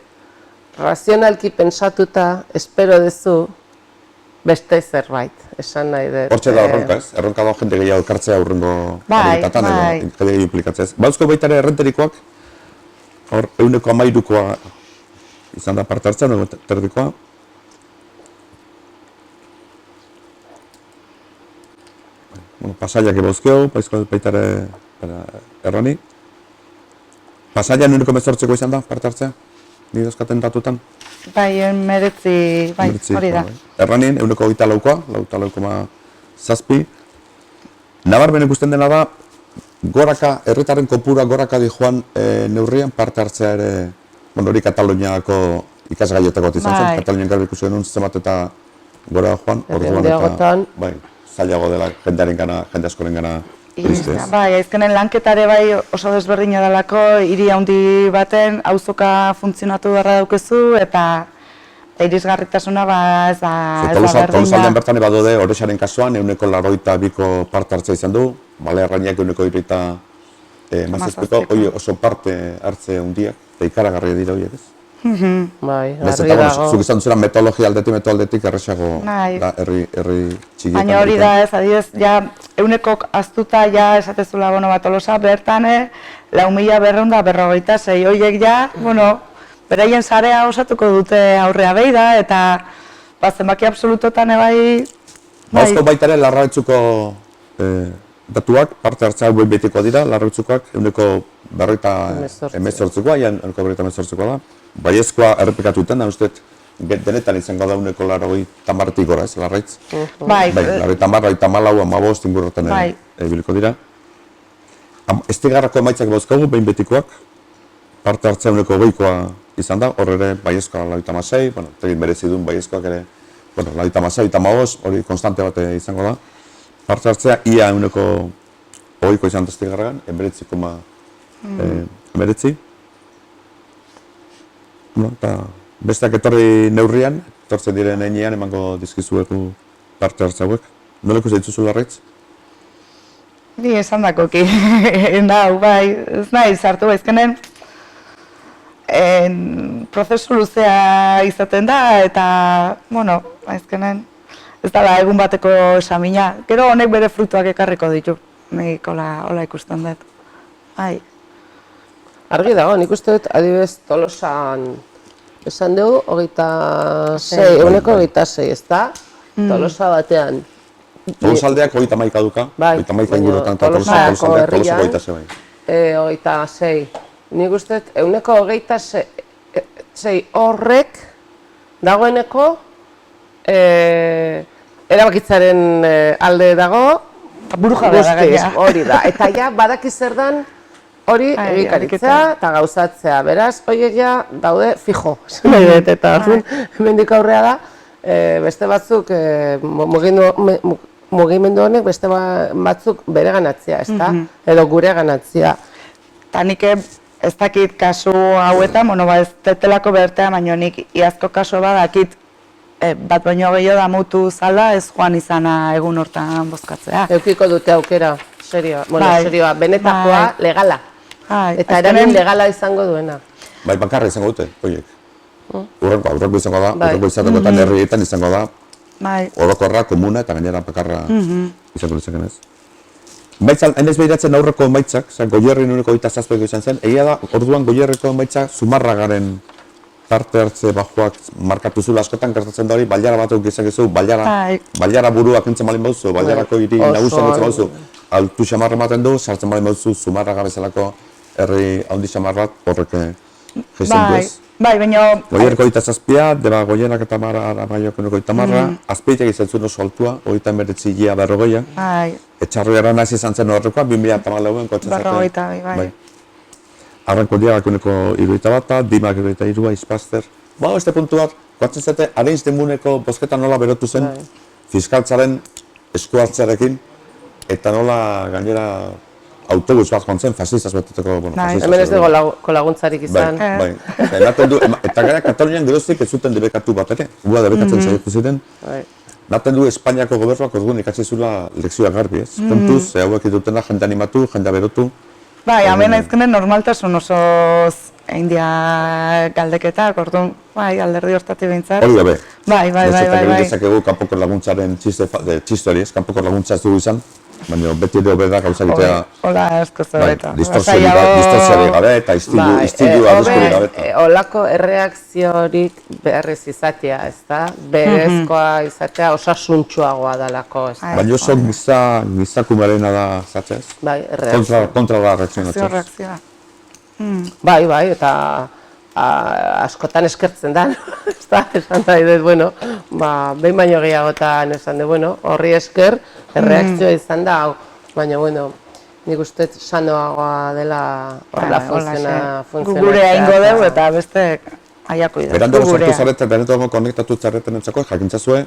razionalki pensatuta, espero dezu, beste zerbait, esan nahi dut. Hortxe da erronka ez? Erronka da jende gehiago elkartzea aurrengo harritatan edo gehiago implikatzea ez. Bauzko baita ere errenterikoak, hor, ehuneko 13koa izan da parte hartzen, terdikoa. Bueno, pasaiak ebozkeu, baizko baita ere erroni. Pasaian uneko 18ko izan da, parte hartzea? Ni dauzkaten datutan? Bai, 19, bai, hori da. Erranien, uneko 24,7. Nabarmen ikusten dena da, goraka, herritarren kopura goraka di joan neurrian parte hartzea ere, bueno, hori Kataluniako ikasgaietako izan zen, Katalunian garbi ikusi genuen zenbat eta gora joan, orduan eta, bai, zailago dela jendearen gana, jende askoren gana iristez. Bai, aizkenen lanketare bai oso desberdina dalako, hiri handi baten auzoka funtzionatu beharra daukezu, eta irisgarritasuna ez da berdina. Tolosaldean bertan badaude, Orexaren kasuan, 182ko parte hartzea izan du, Balearrainak 177ko, hori oso parte hartze hundiak, eta ikaragarria dira horiek, ez? Bai, argi dago. Zuk izan duzera metodologia aldetik erresago da herri txigietan. Baina hori da ez, adibidez, ja, eunekok aztuta ja esatezula, Tolosa, bertan, 4.256, horiek ja, beraien sarea osatuko dute aurrea behi da, eta zenbaki absolutotan bai... Bauzko baita ere Larraitzuko datuak, parte hartzea hau betiko dira, Larraitzukoak, 148koa, ian 148koa da. Baiezkoa errepikatu iten da, uste, denetan izango da 180 gora, ez, Larraitz? Bai. Larraitz 14, 15 ingurrotan biliko dira. Estigarrako emaitzak bauzkogu, behin betikoak, parte hartzea 120koa izan da, hor ere Baiezkoa 26, tegin berezidun Baiezkoak ere, 26, 15, hori konstante bat izango da. Parte hartzea ia 120ko izan da Estigarragan, 19,19. Eta besteak etorri neurrian, etortzen diren heinean emango dizkizueku parte hartze hauek. Nola ikusten dituzu Larraitz? Ni esan dakoki, bai, ez nahi sartu baizkenen. Prozesu luzea izaten da, eta, baizkenen, ez dala egun bateko esamina. Gero honek bere frutuak ekarriko ditu, nik hola ikusten dut. Bai. Argi dago, nik uste dut, adibidez, Tolosan esan dugu, 26, ez da? Tolosa batean. Tolosaldeak 31 duka, 31 ingurutan eta Tolosako herrian, 26 bai. 26. Nik uste dut, 26 horrek dagoeneko erabakitzaren alde dago, guztiz, hori da. Eta ja, badaki zer dan, hori egikaritzea eta gauzatzea. Beraz, horiek ja daude fijo. Eta hemendik aurrea da, beste batzuk, mugimendu honek beste batzuk bere ganatzea, ez da? Edo gure ganatzea. Eta nik ez dakit kasu hauetan, ez tetelako bertea, baina nik iazko kasu badakit bat baino gehiago damutu zala ez joan izana egun hortan bozkatzea. Eukiko dute aukera, serioa, benetakoa, legala. Eta eramin legala izango duena. Bai, bakarra izango dute, horiek. Urreko izango da, urreko izatekotan herrietan izango da, orokorra, komuna eta gainera bakarra izango duzen ez. Maitzan, hainez behiratzen aurreko emaitzak, Goierri 127ko izan zen, egia da, orduan Goierriko emaitzak Zumarragaren parte hartze bajoak markatu zula askotan gertatzen da hori, bailara batuk gizakezu, bailara buruak entzen balin bauzu, bailarako hiri nagusian entzen bauzu, altu xamarra ematen du, sartzen balin bauzu Zumarraga bezalako herri handi xamar bat, horrek gezen du ez. Bai, baina... Goierriko 27, deba Goierrak eta Arabaiok 130, azpeitek izan zuen oso altua, 39 berrogeia. Etxarro eran hasi izan zen horrekoa, 2014an kotzen zaten. Bai. Arranko diagak 171, Dimak 173, Izpaster. Beste puntu bat, kotzen zate, Areins demuneko bozketa nola berotu zen, fiskaltzaren eskuartzearekin, eta nola gainera autobus bat joan zen, fasistaz beteteko, hemen ez dugu laguntzarik izan. Bai. Eta gara Katalunian geroztik ez zuten debekatu bat ere, gura debekatzen saiatu ziren. Naten du Espainiako gobernuak orduan ikatzi zula lekzioa garbi, ez? Kontuz, hauek ditutena jende animatu, jende berotu. Bai, hemen aizkenen normaltasun osoz India galdeketak, orduan, alderdi hortatik behintzat. Hori gabe. Bai. Dezakegu kanpoko laguntzaren txiste hori ez, kanpoko laguntza ez dugu izan, baina beti ere hobe da gauza egitea. Hola, asko zebeta. Distorsiorik gabe eta istilua arriskurik gabe. Olako erreakziorik beharrez izatea, ez da? Berezkoa izatea osasuntxuagoa dalako, ez da? Baina oso gizakumarena da zatzez? Bai, erreakzioa. Kontra da reakzionatzez. Reakzioa. Bai, eta askotan eskertzen da, esan da, bueno, behin baino gehiagotan esan da, bueno, horri esker, erreakzioa izan da, hau, baina, bueno, nik uste sanoagoa dela horrela funtzionatzea. Gure aingo dugu eta beste aiako idea. Berandu sartu zareten, berandu konektatu zareten entzako, jakintzazue,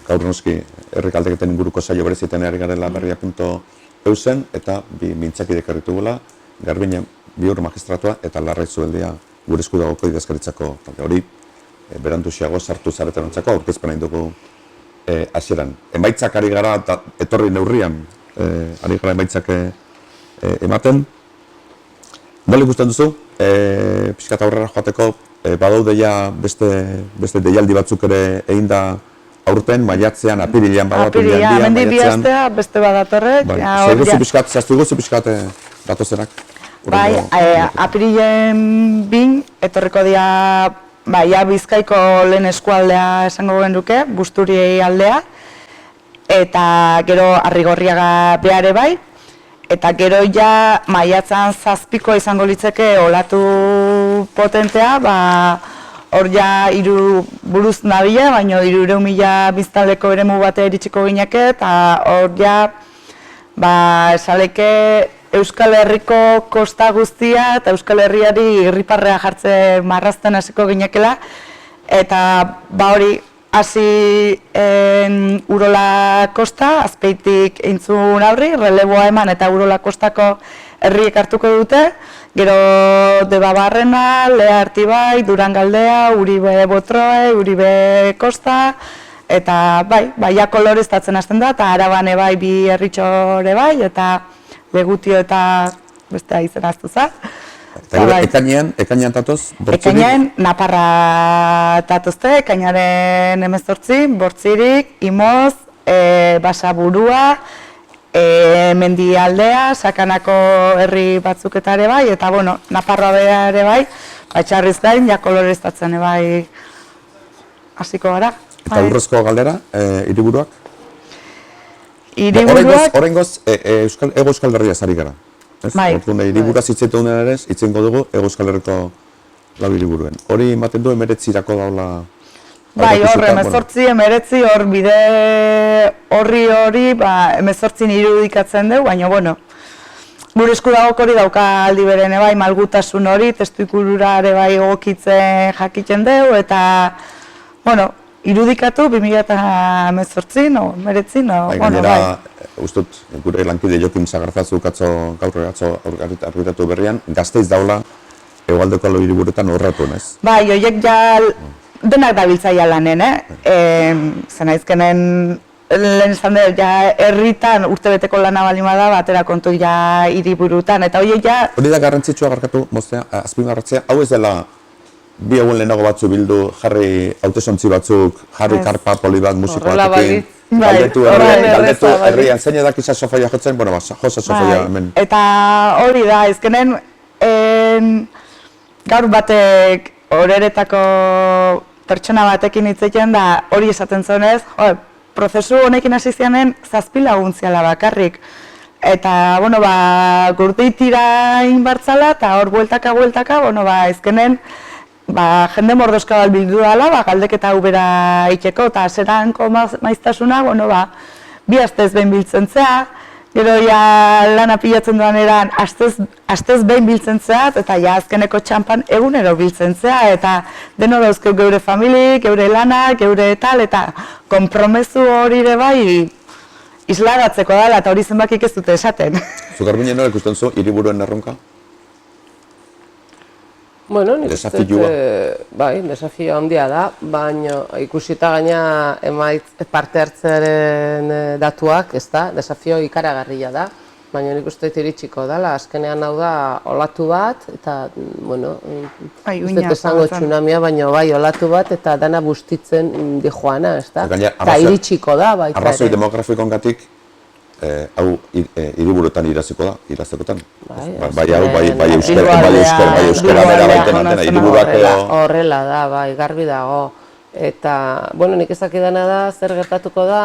gaur noski herrikaldeketen inguruko saio bereziten ari garela berria.eusen, eta bi mintzakidek erritugula, Garbine Biur magistratua eta Larrai Zubeldia gure esku dagoko idazkaritzako talde hori, beranduxiago sartu zareten entzako, aurkezpen nahi dugu hasieran. Emaitzak ari gara, etorri neurrian, ari gara emaitzak ematen. Nola ikusten duzu, pixkat aurrera joateko, badaude ja beste deialdi batzuk ere egin da aurten, maiatzean, apirilean badatu deialdia, maiatzean. Hemendik bi astea, beste badatorrek. Zaztu guzu pixkat datozenak. Bai, apirilen bin, etorriko dira, ja Bizkaiko lehen eskualdea esango genuke, Busturi aldea, eta gero Arrigorriaga behare bai, eta gero ja maiatzan 7ko izango litzeke olatu potentea, hor ja buruz nabila, baina 300.000 biztanleko eremu bate iritsiko gineke, eta hor ja esaleke Euskal Herriko kosta guztia eta Euskal Herriari irriparrea jartzen marrazten hasiko ginekela, eta hori hasi Urola Kosta, Azpeitik eintzun aurri, releboa eman eta Urola Kostako herriek hartuko dute, gero Debabarrena, Lea Artibai, Durangaldea, Uribe Botroe, Uribe Kosta, eta ja koloreztatzen hasten da, eta Arabane bai bi herritxore bai, eta Legutio eta beste izena aztu za. Ekainean tatoz? Ekainean Naparra tatozte, ekainaren 18, Bortzirik, Imoz, Basaburua, Mendialdea, Sakanako herri batzuk eta ere bai, eta bueno, Naparroa bera ere bai, Txarriz gain, ja koloreztatzen bai hasiko gara. Eta urrezko galdera, hiriburuak? Horrengoz, Ego Euskal Herria zari gara. Hiriburaz hitzetan ere hitzengo dugu Ego Euskal Herriko lau hiriburuen. Hori ematen du 19 daula... Bai, hor, 19, hor bide horri 18 irudikatzen dugu, baina, bueno, gure esku dagok hori dauka aldi beren, bai, malgutasun hori, testu ikurura ere bai egokitzen jakiten dugu, eta, bueno, irudikatu 2018, no, 19, no, bueno, bai. Ustut, gure lankide Jokin Sagarzazu gaur argitatu berrian, Gasteiz daula hegoaldeko lau hiriburuetan horratu, nez? Bai, horiek ja denak dabiltzaia lanen, zena izkenen lehen esan dut, ja herritan urtebeteko lana balima da, batera kontu ja hiriburutan, eta horiek ja... Hori da garrantzitsua barkatu, moztea, azpimarratzea, hau ez dela bi egun lehenago batzu bildu, jarri hautesontzi batzuk, jarri karpa, polibat, musikoatekin, galdetu herrian, zein edakizа sofaia jotzen, bueno, josa sofaia hemen. Eta hori da, izkenen gaur batek horeretako pertsona batekin hitzeiten da hori esaten zonez, prozesu honekin hasi zianen 7 laguntziala bakarrik. Eta, bueno, gurdeitira inbartzala eta hor bueltaka, bueno, ezkenen jende mordoska bat bildu dala, galdeketa hau bera iteko, eta zeranko maiztasuna, bueno, bi astez behin biltzen zea, gero ja lana pilatzen duan eran astez behin biltzen zea, eta ja azkeneko txampan egunero biltzen zea, eta deno dauzkeu geure familik, geure lanak, geure tal, eta konpromesu hori ere bai isladatzeko dela, eta hori zenbakik ez dute esaten. Zugarbinen nola ikusten zu, hiriburuen erronka? Bueno, nik uste, bai, desafio handia da, baina ikusita gaina parte hartzearen datuak, ez da, desafio ikaragarria da, baina nik uste iritsiko dela, azkenean hau da olatu bat, eta, bueno, ez dut esango tsunamia, baina bai, olatu bat, eta dana bustitzen dijoana, ez da, eta iritsiko da, baita ere. Arrazoi demografikongatik, hau hiriburuetan iraztekotan. Bai euskara bera baiten antena, hiriburuak edo... Horrela da, bai, garbi dago. Eta, bueno, nik ezakidana da, zer gertatuko da,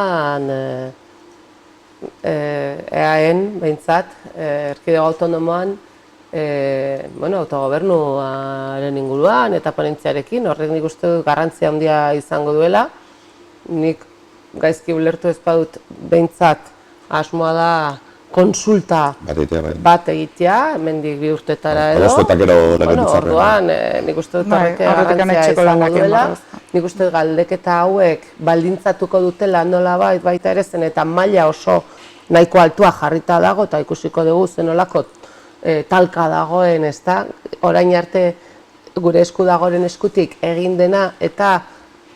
EAN, behintzat, erkidego autonomoan, bueno, autogobernuaren inguruan eta ponentziarekin, horrek nik uste dut garrantzia handia izango duela. Nik gaizki ulertu ez badut behintzat asmoa da konsulta bat egitea, hemendik 2 urtetara edo. Adostuetak gero legebiltzarrean. Orduan, nik uste dut horrek garrantzia izango duela. Nik uste dut galdeketa hauek baldintzatuko dutela nolabait baita ere zen eta maila oso nahiko altua jarrita dago eta ikusiko dugu zenolako talka dagoen, ezta? Orain arte gure esku dagoren eskutik egin dena eta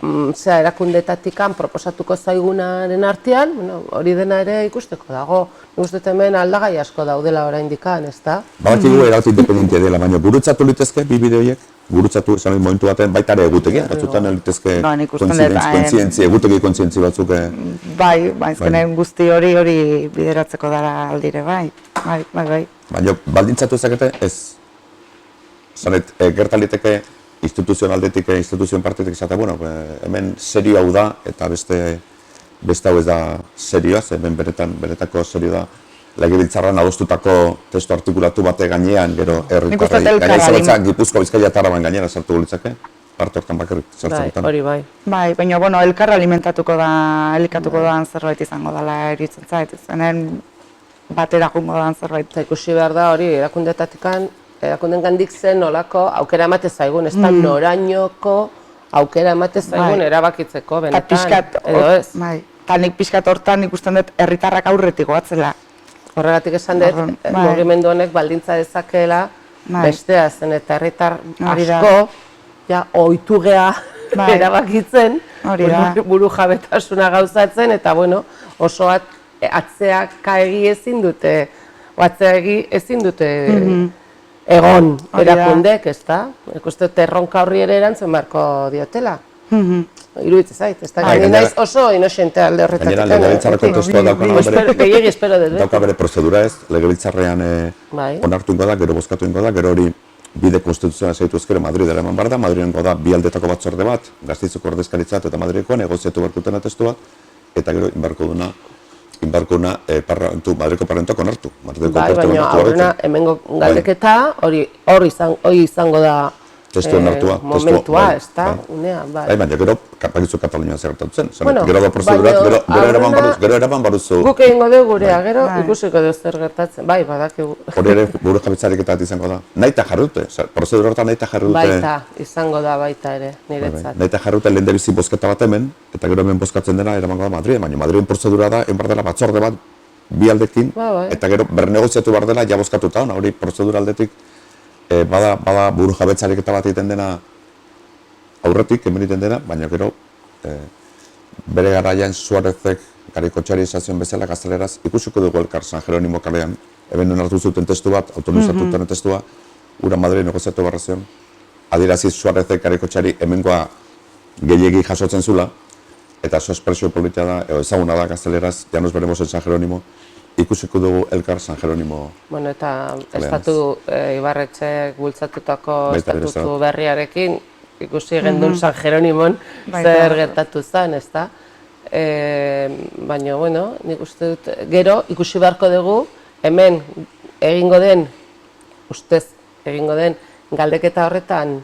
erakundetatikan proposatuko zaigunaren artean, hori dena ere ikusteko dago. Nik uste hemen aldagai asko daudela oraindikan, ezta? Badakigu erabat independentia dela, baina gurutzatu litezke bi bide horiek, gurutzatu esan momentu baten baita ere egutegia, batzutan litezke egutegi kontzientzi batzuk. Bai, azkenen guzti hori bideratzeko dara aldire, bai. Baina baldintzatu ezakete ez, zanet, gertaliteke instituzionaldetik, instituzioen partetik izatea, bueno, hemen serio hau da, eta beste hau ez da serioa, hemen benetako serio da, legebiltzarran adostutako testu artikulatu bate gainean, gero herritarrei, gaina Gipuzkoa, Bizkaia eta Araban gainera sartu gulitzake, parte hortan bakarrik sartzen dutan. Hori bai. Bai, baina, bueno, elkar alimentatuko da, elikatuko da zerbait izango dela eritzen zait, zenen batera jungo da zerbait. Eta ikusi behar da hori, erakundeen gandik zen nolako aukera emate zaigun, ez da norainoko aukera emate zaigun erabakitzeko, benetan, edo ez. Eta nik pixkat hortan ikusten dut herritarrak aurretik goatzela. Horregatik esan dut, mugimendu honek baldintza dezakeela bestea zen, eta herritar asko ohitu gea erabakitzen, buru jabetasuna gauzatzen, eta bueno, oso atzeak egi ezin dute, egon erakundek, ez da? Ikuste erronka horri ere erantzun beharko diotela. Iruditzen zait, ez da? Gaini naiz oso inoxente alde horretatik. Gainera, legebiltzarreko testua dauka bere prozedura ez, legebiltzarrean onartu ingo da, gero bozkatu ingo da, gero hori bide konstituzionala zaitu ezkero Madridera eman behar da, Madriden da bi aldetako batzorde bat, Gasteizeko ordezkaritzat eta Madrideko negoziatu beharko testu bat, eta gero inbarko duna Madrideko parlamentuak onartu. Bai, baina aurrena hemengo galdeketa hori izango da momentua, ez da, unean, bai. Baina gero, kapagitzu Katalunian zertatu zen. Gero da prozedurat, gero eraman baruzu. Guk egingo dugu gurea, gero ikusiko dugu zer gertatzen, bai, badakigu. Hori ere, buru jabetzareketat izango da. Naita jarrute, prozeduratan naita jarrute. Baita, izango da baita ere, niretzat. Naita jarrute lehen debizi bozketa bat hemen, eta gero hemen bozkatzen dena eramango da Madrid, baina Madriden prozedura da, enbar dela batzorde bat, bi aldekin, eta gero bernegoziatu behar dela, ja bozkatuta, hori prozedura aldetik bada buru jabetzariketa bat egiten dena aurretik, hemen egiten dena, baina gero bere garaian Suarezek Garikotxeari esazion bezala gazteleraz ikusiko dugu elkar San Jeronimo kalean, hemen onartu zuten testu bat, autonomizatuten testua, ura Madrid negoziatu barra zion, adieraziz Suarezek Garikotxeari hemengoa gehiegi jasotzen zula, eta oso espresio politia da, ezaguna da gazteleraz, ya nos veremos en San Jerónimo, ikusiko dugu elkar San Jerónimo. Bueno, eta estatu Ibarretxek bultzatutako estatutu berriarekin, ikusi gendun San Jerónimon zer gertatu zen, ez da? Baina, bueno, nik uste dut, gero ikusi beharko dugu, hemen egingo den, ustez egingo den, galdeketa horretan,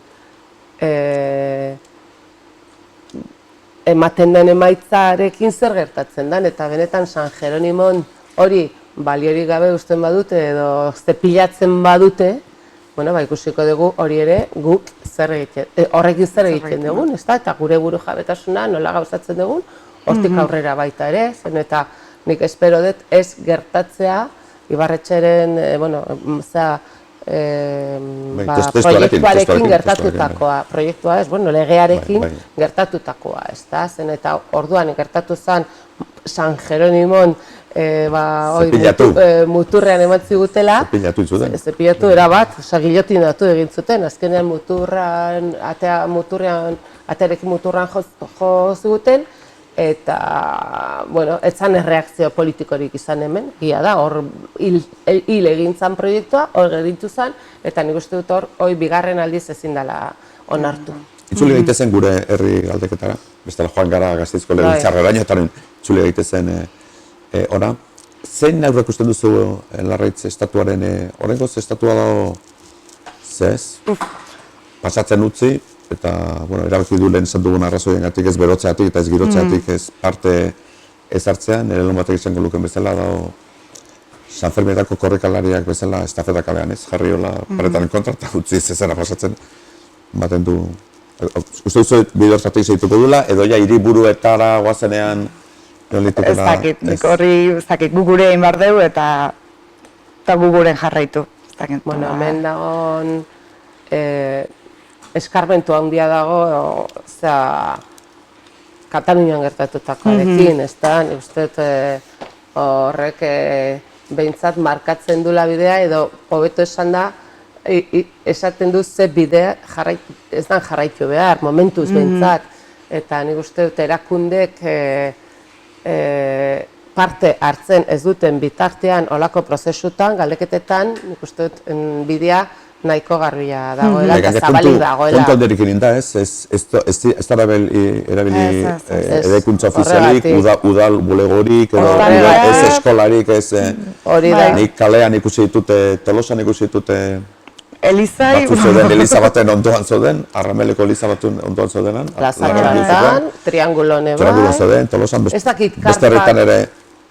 ematen den emaitzarekin zer gertatzen den, eta benetan San Jerónimon hori baliorik gabe uzten badute edo zepilatzen badute, bueno, ikusiko dugu hori ere guk horrekin zer egiten dugun, ezta? Eta gure buru jabetasuna nola gauzatzen dugun, hortik aurrera baita ere, zen eta nik espero dut ez gertatzea Ibarretxeren, bueno, proiektuarekin gertatutakoa, proiektua ez, bueno, legearekin gertatutakoa, ezta? Zen eta orduan gertatu zen San Jerónimon muturrean ematzi gutela, zepilatu erabat, gillotinatu egin zuten, azkenean atearekin muturrean jo ziguten, eta, bueno, ez zan erreakzio politikorik izan hemen, gira da, hor hil egin zan proiektua, hor gerintu zan, eta nik uste dut hor, bigarren aldiz ezin dela onartu. Itzuli gaitezen gure herri galdeketara, bestela joan gara Gasteizko legebiltzarreraino, eta itzuli gaitezen ona, zein aurre ikusten duzu Larraitz estatuaren, horrengoz estatua dago, zez? Pasatzen utzi, eta, bueno, erabaki du lehen esan dugun arrazoiengatik ez berotzeatik eta ez girotzeatik ez parte ez hartzean, nire lehen batek izango luken bezala dago San Ferminetako korrikalariak bezala estafeta kalean ez, jarri hola paretaren kontra eta utzi zezera pasatzen, baten du. Uste duzu bide hortatik segituko duela, edo ja hiriburuetara goazenean Ez dakit, nik horri, ez dakit, gugure egin behar dugu eta guguren jarraitu. Bueno, hemen dagoen eskarmentu handia dago, Katalunian gertatutakoarekin, ez da, nik uste horrek behintzat markatzen du bidea, edo hobeto esan da, esaten du ze bidea ez da jarraitu behar, momentuz behintzat, eta nik uste dut erakundek parte hartzen ez duten bitartean olako prozesutan, galdeketetan, nik uste dut bidea nahiko garbia dagoela eta zabalik dagoela. Kontu alderik da ez da erabili edaikuntza ofizialik, udal bulegorik, ez eskolarik, ez... Nik kalean ikusi ditute, Tolosan ikusi ditute... Elizai... Batzu zoden, Eliza baten ondoan zoden, Arrameleko Eliza baten ondoan zodenan. Plazan, triangulone bat... Triangulo zoden, Tolosan, beste herritan ere...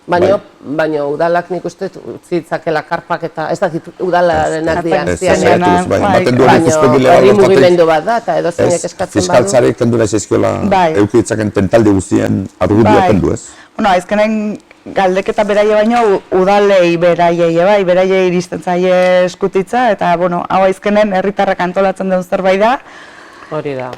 Baina udalak nik uste zitzakela karpak eta ez dakit udalarenak dian zianean. Baina hori mugimendu bat da eta edo zeinek eskatzen badu. Fiskaltzarik kendu nahi zaizkiola eukitzaken tentaldi guztien argudioa kendu ez? Bueno, azkenen galdeketa beraie baino udalei beraiei iristen zaie eskutitza eta, bueno, hau azkenen herritarrak antolatzen duen zerbait da. Hori da.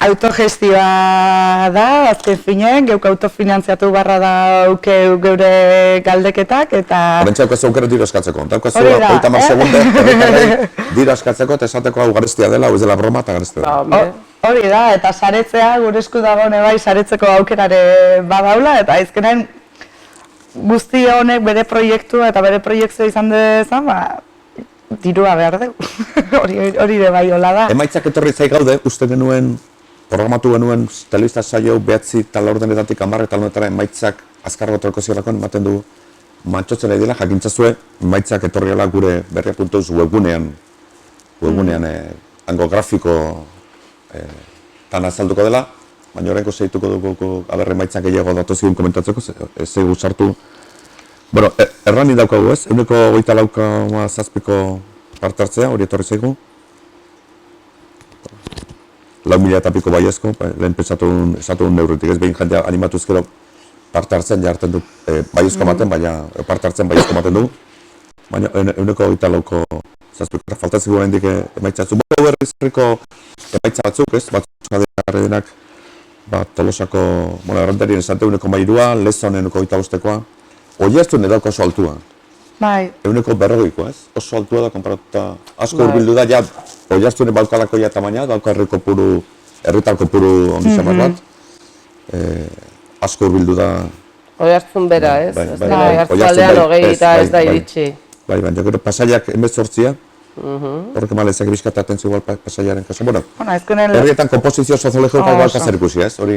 Autogestioa da, azken finean, geuk autofinantziatu barra da geure galdeketak, eta... Horrentza daukaz aukera dira eskatzeko. Daukaz 30 segunde, herritarrei dira eskatzeko eta esateko hau garestia dela, hau ez dela broma eta garestia dela. Hori da, eta saretzea, gure esku dagoen bai, saretzeko aukerare badaula, eta azkenen guzti honek bere proiektua eta bere proiektzioa izan dezan, dirua behar dugu. Hori de bai hola da. Emaitzak etorri zai gaude, uste genuen, programatu genuen telebista saio 9 eta 10 10 eta emaitzak azkarra etorriko ziolakoan, ematen du mantxotzen nahi dela, jakintzazue, emaitzak etorriela gure berria.eus webgunean, hango grafiko tan azalduko dela, baina horrenko segituko dugu aberre emaitzak gehiago datozkigun komentatzeko, ez egu sartu. Bueno, errani daukagu ez, 24,7ko parte hartzea, hori etorri zaigu. 4.000 eta piko baiezko, lehen esatu neurotik ez, behin jendea animatu ezkero parte hartzen jartzen du, baiezko maten, baina parte hartzen baiezko maten du. Baina 24,7ko faltazik guen hendik emaitzatzu. Bau herrizarriko emaitza batzuk ez, batzuk jadenak Tolosako, errandarien esante 1,3, Lezonen 1,5koa. Oiartzun edauko oso altua. Bai. 1,40koa ez, oso altua da konparatuta. Asko urbildu da, ja, Oiartzunen baukalako ja tamaina, dauka herritar kopuru ondizamar bat. Asko urbildu da. Oiartzun bera ez, Oiartzun aldean hogeita ez da iritsi. Bai, baina gero pasaiak 18, horrek emalezak bizkat atentzio igual pasaiaren kasu. Bueno, herrietan kompozizio soziologikoa igual kazer ikusi ez, hori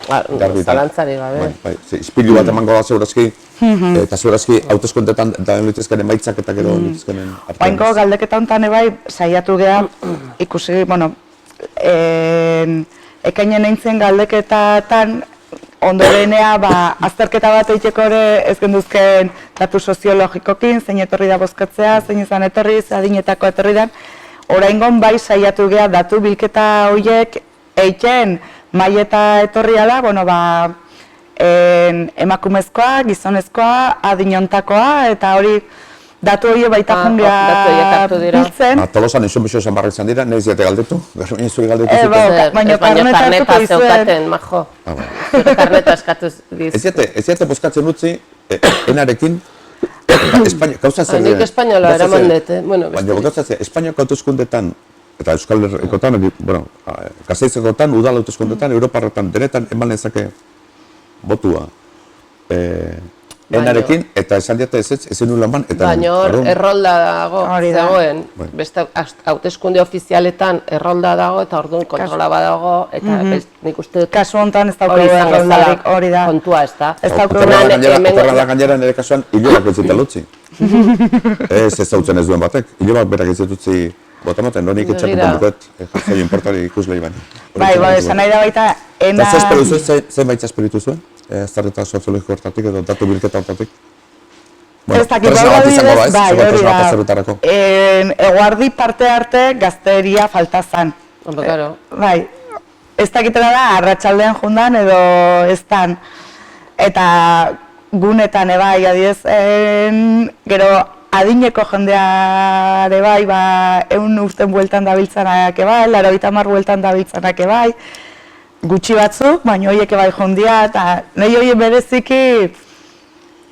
garbi da. Zalantzari gabe. Ispilu bat emango da zeurazki, eta zeurazki hauteskundetan da litezkenen emaitzak eta gero litezkenen artean. Bainko galdeketa honetan ebai saiatu geha ikusi, ekainen eintzen galdeketatan ondorenea azterketa bat egiteko ere ez genduzken datu soziologikokin, zein etorri da bozkatzea, zein izan etorri, adinetako etorri den. Oraingon bai saiatu geha datu bilketa horiek eiken maileta etorria da, emakumezkoa, gizonezkoa, adinontakoa, eta hori datu horiek baita jungea biltzen. Tolosan izun bizio esan barra izan dira, nahiz diate galdetu? Garuinen zuri galdetu zuten? Baina karneta zeukaten, majo. Zure karneta eskatuz diz. Ez diate bozkatzen utzi, enarekin, gauza zer... Nik espainola eraman dut, baina gauza zer, Espainiako hauteskundetan, eta Euskal Herrikotan, Gasteizkotan, udal hauteskundetan, Europarretan, denetan eman lezake botua enarekin, eta esan diate ezin nuen lan eta... Baina hor, errolda dago, Hori da. zegoen, Bai. beste hauteskunde ofizialetan errolda dago, eta orduan kontrola badago, eta nik uste dut Kasu honetan ez hori daukagu izango erroldarik, zela hori da. kontua, ez da. Ez daukagu Okerra da gainera nire kasuan hilobak ez zita lutzi. Ez zautzen ez duen batek, hilobak berak ez ditutzi botamaten, nonik etxakutan duket, jazoi importari ikuslei baina. Bai, esan nahi da baita, Eta ze espero zuen, zenbait esperitu zuen? Azterreta soziologiko hortatik edo datu bilketa hortatik? Ez dakit, tresna bat izango da ez, bai, zegoen hori tresna bat da. azterretarako. Eguardi parte arte gazteria falta zan. Hombre, claro. Bai, ez dakitela da, arratsaldean jundan edo ez dan. Eta gunetan ebai, adidez, gero adineko jendeare bai, 100 urten bueltan dabiltzanak ebai, 80 bueltan dabiltzanak ebai, gutxi batzuk, baina horiek ebai jondia, eta nahi horiek bereziki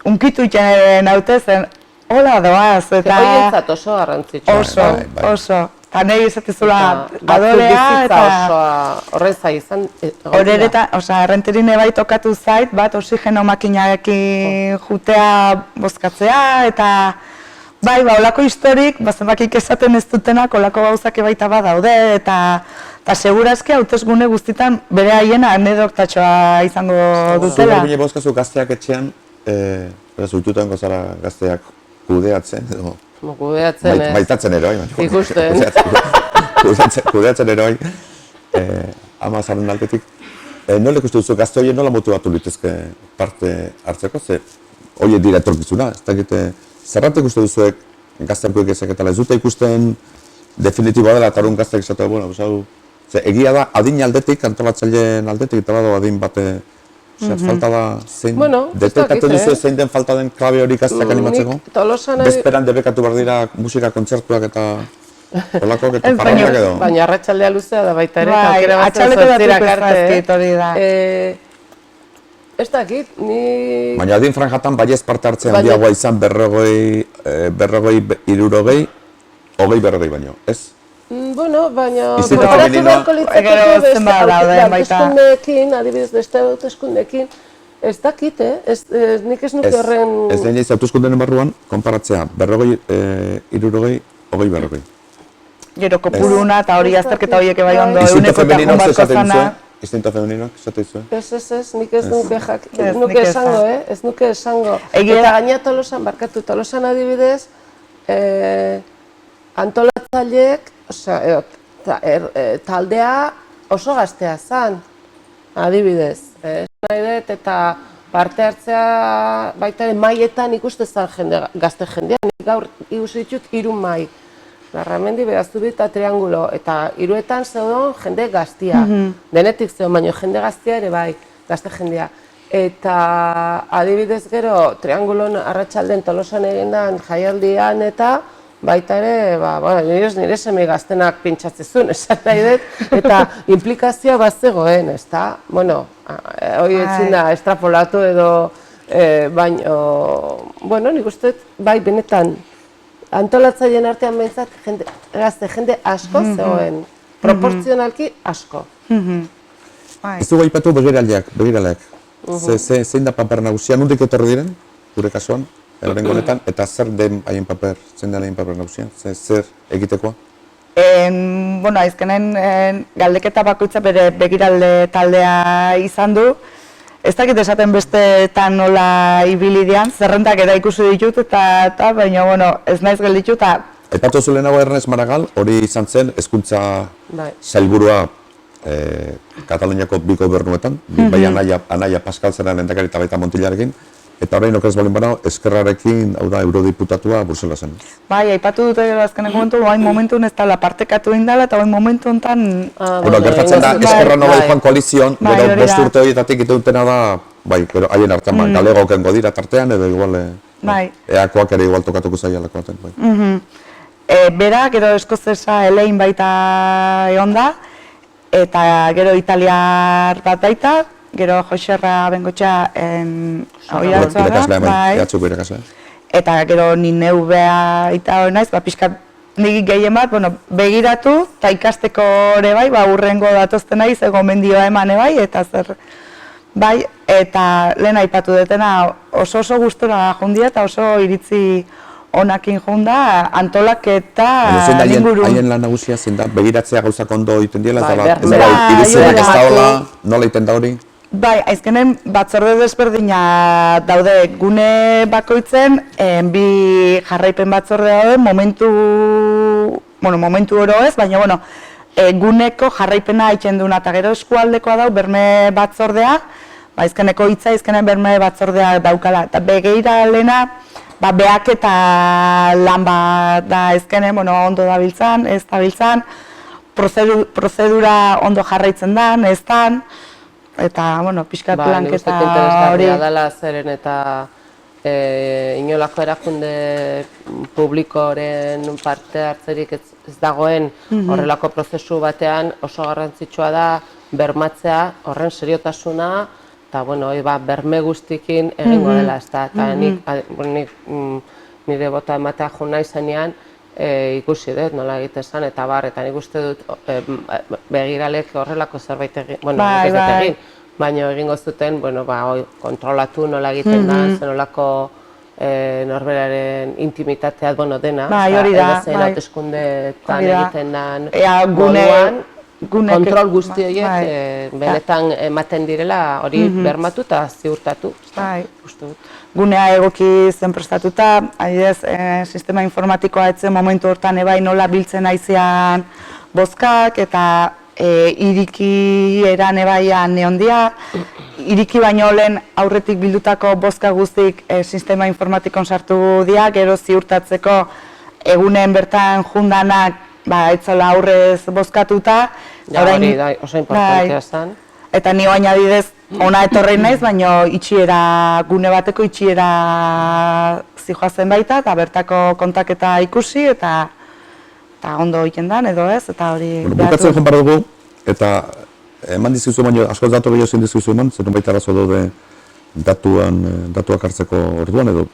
unkitu iten haute zen, hola doaz, eta... Horientzat oso garrantzitsua. Oso, bai. oso. Eta nahi esatizula Batzuk adorea, bizitza eta... osoa horren zai izan. Horereta, osea, errenterin ebai tokatu zait, bat oxigeno makinarekin jutea bozkatzea, eta bai, olako historik, zenbakik esaten ez dutenak, olako gauzak baita badaude, eta segurazki hautesgune guztitan bere haien anedoktatxoa izango dutela. Zure bine bozkazu gazteak etxean, zuitutan gozara gazteak kudeatzen, edo... Kudeatzen ez. Baitatzen eroi, baina... Ikusten. Kudeatzen eroi, ama zaren aldetik. Nola ikustu duzu, gazte horien nola motivatu litezke parte hartzeko, ze horiek dira etorkizuna, ez dakite, zerratek ikustu duzuek gazteakoek ezaketala, ez dute ikusten definitiboa dela eta horren gazteak esatu, bueno, ze egia da adin aldetik, antolatzaileen aldetik, eta bado adin bate, falta da zein, detektatzen duzu zein den falta den klabe hori gazteak animatzeko? Bezperan debekatu behar dira musika kontzertuak eta olakoak eta parrandak edo? Baina arratsaldea luzea da baita ere, Bai, aukera batzen atxaldeko zortzirak datuko ezazkit hori da. Ez dakit, ni... Baina adin franjatan baiez parte hartzea handiagoa izan 60, 70, baino, ez? Bueno, baina... Izita femeninoa... Hauteskundeekin, adibidez beste hauteskundeekin, ez dakit, nik ez nuke horren... Ez lehen jaiz hauteskundeen barruan, konparatzea 70, 60, 40. Gero kopuruna eta hori azterketa horiek ebai ondo Izita euneko eta femeninoak junbarko esaten zana. duzue? Izita femeninoak esaten duzue? Ez, nik ez nuke esango, ez nuke esango. Eta gaina Tolosan adibidez, antolatzaileek, taldea oso gaztea zan, adibidez. Nahi dut, eta parte hartzea baita maietan ikuste zan gazte jendea. Nik gaur ikusi ditut 3 mai. Larramendi, Berazzubi eta Triangulo, eta 3etan zeudon jende gaztia. Denetik zeudon, baina jende gaztia ere bai, gazte jendea. Eta adibidez gero, Triangulon arratsalden Tolosan egindan jaialdian eta baita ere, nire seme gaztenak pintxatzezun, esan nahi dut, eta implikazioa bat zegoen, ez da? Bueno, hori etzin da estrapolatu edo, baina, bueno, nik uste bai benetan, antolatzaileen artean behintzat jende asko zegoen, proportzionalki asko. Ez dugu aipatu begiraleak. Zein da paper nagusia, nondik etorri diren, gure kasuan, horrengo honetan, eta zer den haien paper, zein den haien paper nagusia, zer egitekoa? Bueno, aizkenen galdeketa bakoitza bere begiralde taldea izan du. Ez dakit esaten besteetan nola ibili dian, zerrendak eta ikusi ditut eta baina, bueno, ez naiz gelditu eta... Aipatu zu lehenago Ernest Maragall, hori izan zen hezkuntza sailburua Kataluniako bi gobernuetan, bai Anaia Pascal zera lehendakari eta baita Montillarekin, eta orain okerez balin bana, Eskerrarekin, hau da, eurodiputatua Bruselasen. Bai, aipatu dute azkenek momentu, hain momentu ez dala partekatu indala eta hain momentu honetan... Bueno, gertatzen da, Eskerra nogai joan koalizion, gero 5 urte horietatik ite dutena da, bai, gero haien artean, galego okengo dira tartean, edo igual, eakoak ere igual tokatuko zaialako aten, bai. Bera, gero eskozesa elein baita egon da, eta gero italiar bat baita, gero Joserra Bengotxa eta gero ni neu beha eta hori naiz, pixka nik gehien bat, begiratu eta ikasteko ere bai, urrengo datozten naiz, gomendioa eman bai, eta zer Bai, eta lehen aipatu dutena oso gustora jundia eta oso iritzi onakin junda antolaketa ingurun. Haien lan nagusia zein da, begiratzea gauzak ondo egiten diela, ez Bai, da, irizunak ez da bai, hola, nola egiten da hori? Bai, aizkenen batzorde desberdina daude gune bakoitzen, bi jarraipen batzorde daude, momentu oro ez, baina, guneko jarraipena egiten duna, eta gero eskualdekoa dau, berme batzordea, aizkeneko hitza, aizkenen berme batzordea daukala, eta begeira lehena, behak eta lan bat da aizkenen, ondo dabiltzan, ez dabiltzan, prozedura ondo jarraitzen dan, ez dan, eta, pixkat lanketa hori. Interesgarria dela zeren eta inolako erakunde publikoren parte hartzerik ez dagoen horrelako prozesu batean oso garrantzitsua da bermatzea horren seriotasuna eta berme guztikin egingo dela, eta nik nire bota ematea jo nahi zenean ikusi dut nola egiten zen, eta nik uste dut begiralek horrelako zerbait egin, baina egingo zuten kontrolatu nola egiten da, zenolako norberaren intimitatea dena, edozein hauteskundeetan egiten den moduan, kontrol guzti horiek benetan ematen direla hori bermatu eta ziurtatu. Gunea egoki zen prestatuta, adibidez, sistema informatikoa etzen momentu hortan ebai nola biltzen aizean bozkak eta iriki eran ebaian neondia. Iriki baino lehen aurretik bildutako bozka guztik sistema informatikon sartu dira, gero ziurtatzeko egunen bertan jundanak etzola aurrez bozkatuta. Hori da, oso importantea zen. Eta ni baina adibidez, ona etorri naiz, baina gune bateko itxiera zijoazen baita, eta bertako kontaketa ikusi, eta ondo egiten dan, edo ez, eta hori... Bukatzen joan behar dugu, eta eman dizkizu, baina askoz datu gehiago zein dizkizu eman, zer baita arazo daude datuak hartzeko orduan, edo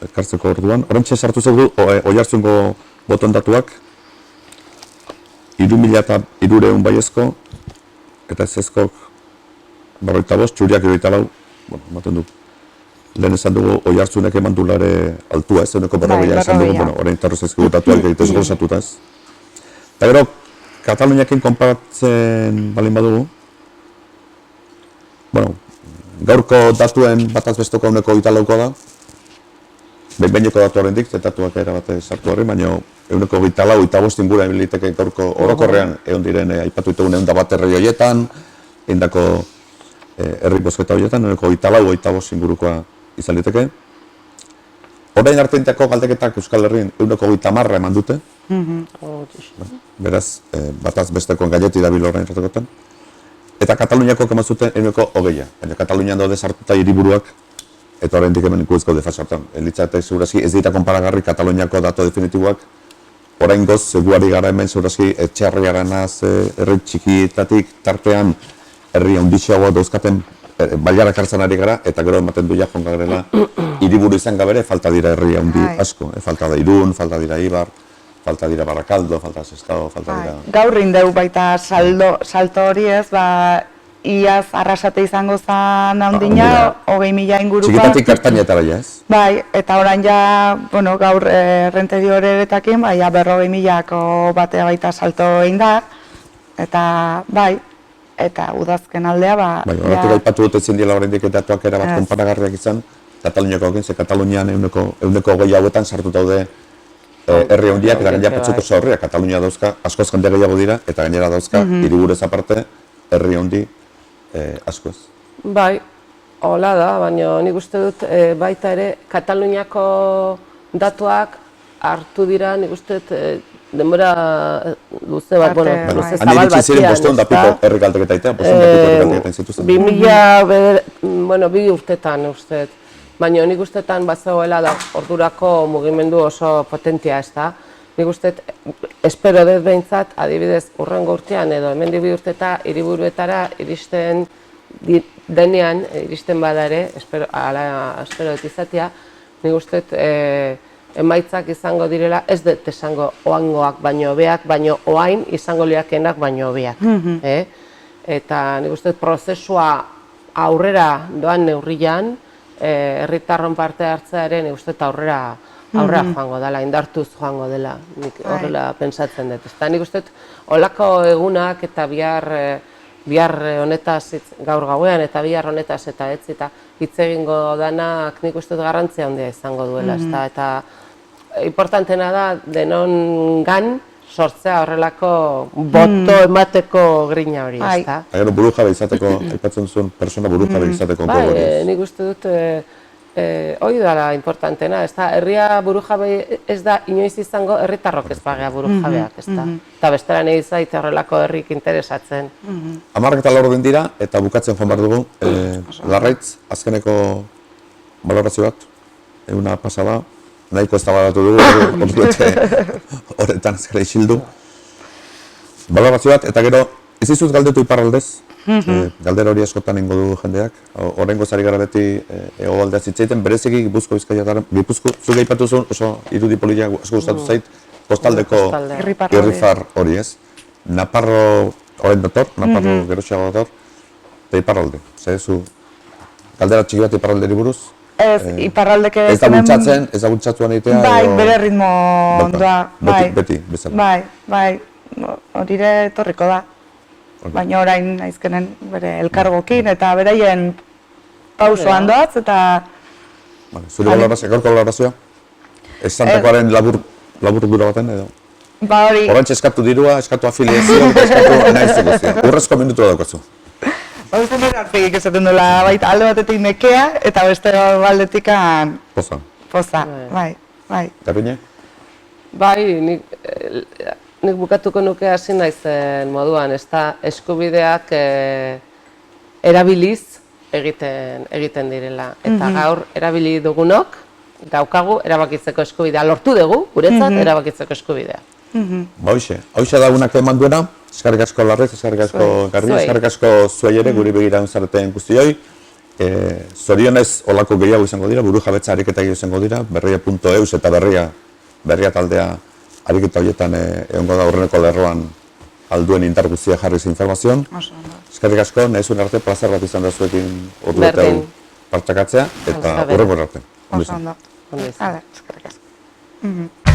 ekartzeko orduan. Horrentxe sartu zegu, Oiartzungo boton datuak, 3.300 baiezko, eta ezezkok 45, txuriak 24, ematen du. Lehen esan dugu Oiartzunek eman dulare altua, ez eguneko berrogeia esan dugu, orain tarroz ezkigu datuak egitez gozatuta ez. Eta gero, Kataluniakin konparatzen balin badugu, gaurko datuen bataz bestoko eguneko 24 da, behineko datu horrendik, zetatuak erabate sartu horri, baina eguneko 24, 25 ingura emiliteke gaurko orokorrean egon diren aipatu ditugun egun da bat herri horietan, egindako herri bozketa horietan, eguneko 24, 25 ingurukoa izan liteke. Orain arteintako galdeketak Euskal Herrian eguneko 30 eman dute. Beraz, bataz bestekoen gaieti dabil orain artekotan. Eta Kataluniako eman zuten eguneko 20, baina Katalunian daude sartuta hiriburuak, eta oraindik hemen ikusiko defasartan. Elitzate segurazki ez dira konparagarri Kataluniako dato definitiboak. Orain goz, guari gara hemen segurazki etxearriaranaz herri txikietatik tartean herri handixeagoa dauzkaten bailarak hartzen ari gara, eta gero ematen du jajon garela hiriburu izan gabere, falta dira herri handi asko. Falta da Irun, falta dira Ibar, falta dira Barakaldo, falta Sestao, falta dira... Gaur indeu baita salto hori ez, iaz arrasate izango zen handina, 20.000 inguruko. Txikitatik ertainetara ja ez? Bai, eta orain ja, gaur Renterioaretakin, ja 40.000ko batea baita salto egin da, eta bai, eta udazken aldea, horretik aipatu dut ezin diela oraindik datuak erabat konparagarriak izan, Kataluniako egin, ze Katalunian eguneko 20 hauetan sartu daude herri handiak, eta gainera patzuko zaurriak, Katalunia dauzka, askoz jende gehiago dira, eta gainera dauzka, hiriburez aparte, herri handi askoz. Bai, hola da, baina nik uste dut baita ere Kataluniako datuak hartu dira, nik uste dut denbora luze bat, luze zabal batian, ez da? Bosteon dapiko herri galteketa itea, bosteon dapiko herri galteketa zituzten. 2000, bi urtetan uste dut. Baina nik ustetan bazegoela da ordurako mugimendu oso potentia ez da. Nik uste, espero dut behintzat, adibidez, urrengo urtean edo hemendik bi urteta hiriburuetara iristen denean, iristen bada ere, espero dut izatea, nik uste emaitzak izango direla, ez dut esango oangoak baino hobeak, baino oain izango liakenak baino hobeak. Eta nik uste prozesua aurrera doan neurrian, herritarron parte hartzearen uste eta aurrera joango dela, indartuz joango dela, nik horrela pentsatzen dut. Eta nik uste olako egunak eta bihar honetaz, gaur gauean eta bihar honetaz eta ez, eta hitz egingo danak nik uste garrantzia handia izango duela, eta importantena da denongan sortzea horrelako boto emateko grina hori, ezta? Gero burujabe izateko, aipatzen zuen persona burujabe izateko gogo hori. Nik uste dut hori dela importantena, ezta? Herria burujabe ez da inoiz izango herritarrok ez bagea burujabeak, ezta? Eta bestela nahi zait horrelako herrik interesatzen. 10:04 dira eta bukatzen joan behar dugu. Larraitz, azkeneko balorazio bat, eguna pasada, nahiko ez tabalatu dugu, horretan ezkara isildu. Balorazio bat, eta gero, ez dizut galdetu iparraldez, galdera hori askotan ingo du jendeak, horrengo zari gara beti hegoaldea zitzaiten, bereziki Gipuzko Bizkaia Gipuzko, zuge aipatu zuen, oso irudi politia asko gustatu zait, kostaldeko irrifar hori ez. Naparro horren dator, Naparro geroxiago dator, eta iparralde. Zu, galdera txiki bat iparralderi buruz? Ez, iparraldeke ez da bultzatzen, ez da bultzatuan egitea? Bai, bere ritmo ondoa, bai. Beti, bezala. Bai, horire etorriko da. Baina orain aizkenen bere elkargokin eta beraien pauso handoaz eta... Zure balorazioa, gaurko balorazioa? Esantakoaren labur dura baten edo? Ba hori... Horantxe eskatu dirua, eskatu afiliazioa, eskatu nahizu guztia. Urrezko minutua daukazu. Ba, uste nire hartzegik esaten duela, baita alde batetik nekea eta beste baldetikan... Poza, bai. Garbiñe? Bai, nik bukatuko nuke hasi naizen moduan, ezta eskubideak erabiliz egiten direla. Eta gaur erabili dugunok, daukagu erabakitzeko eskubidea. Lortu dugu, guretzat, erabakitzeko eskubidea. Ba, hoxe da unak eman duena, eskarrik asko Larraiz, eskarrik asko Garbiñe, eskarrik asko zuei ere, guri begiratzen zareten guztioi. Zorionez olako gehiago izango dira, burujabetza ariketa izango dira, berria.eus eta berria taldea ariketa horietan egongo da horreneko lerroan alduen indar guztia jarriz informazioan. Eskerrik asko, nahi zuen arte, plazer bat izan da zuekin ordu eta partxakatzea, eta horrengo arte. Oso ondo. Eskerrik asko.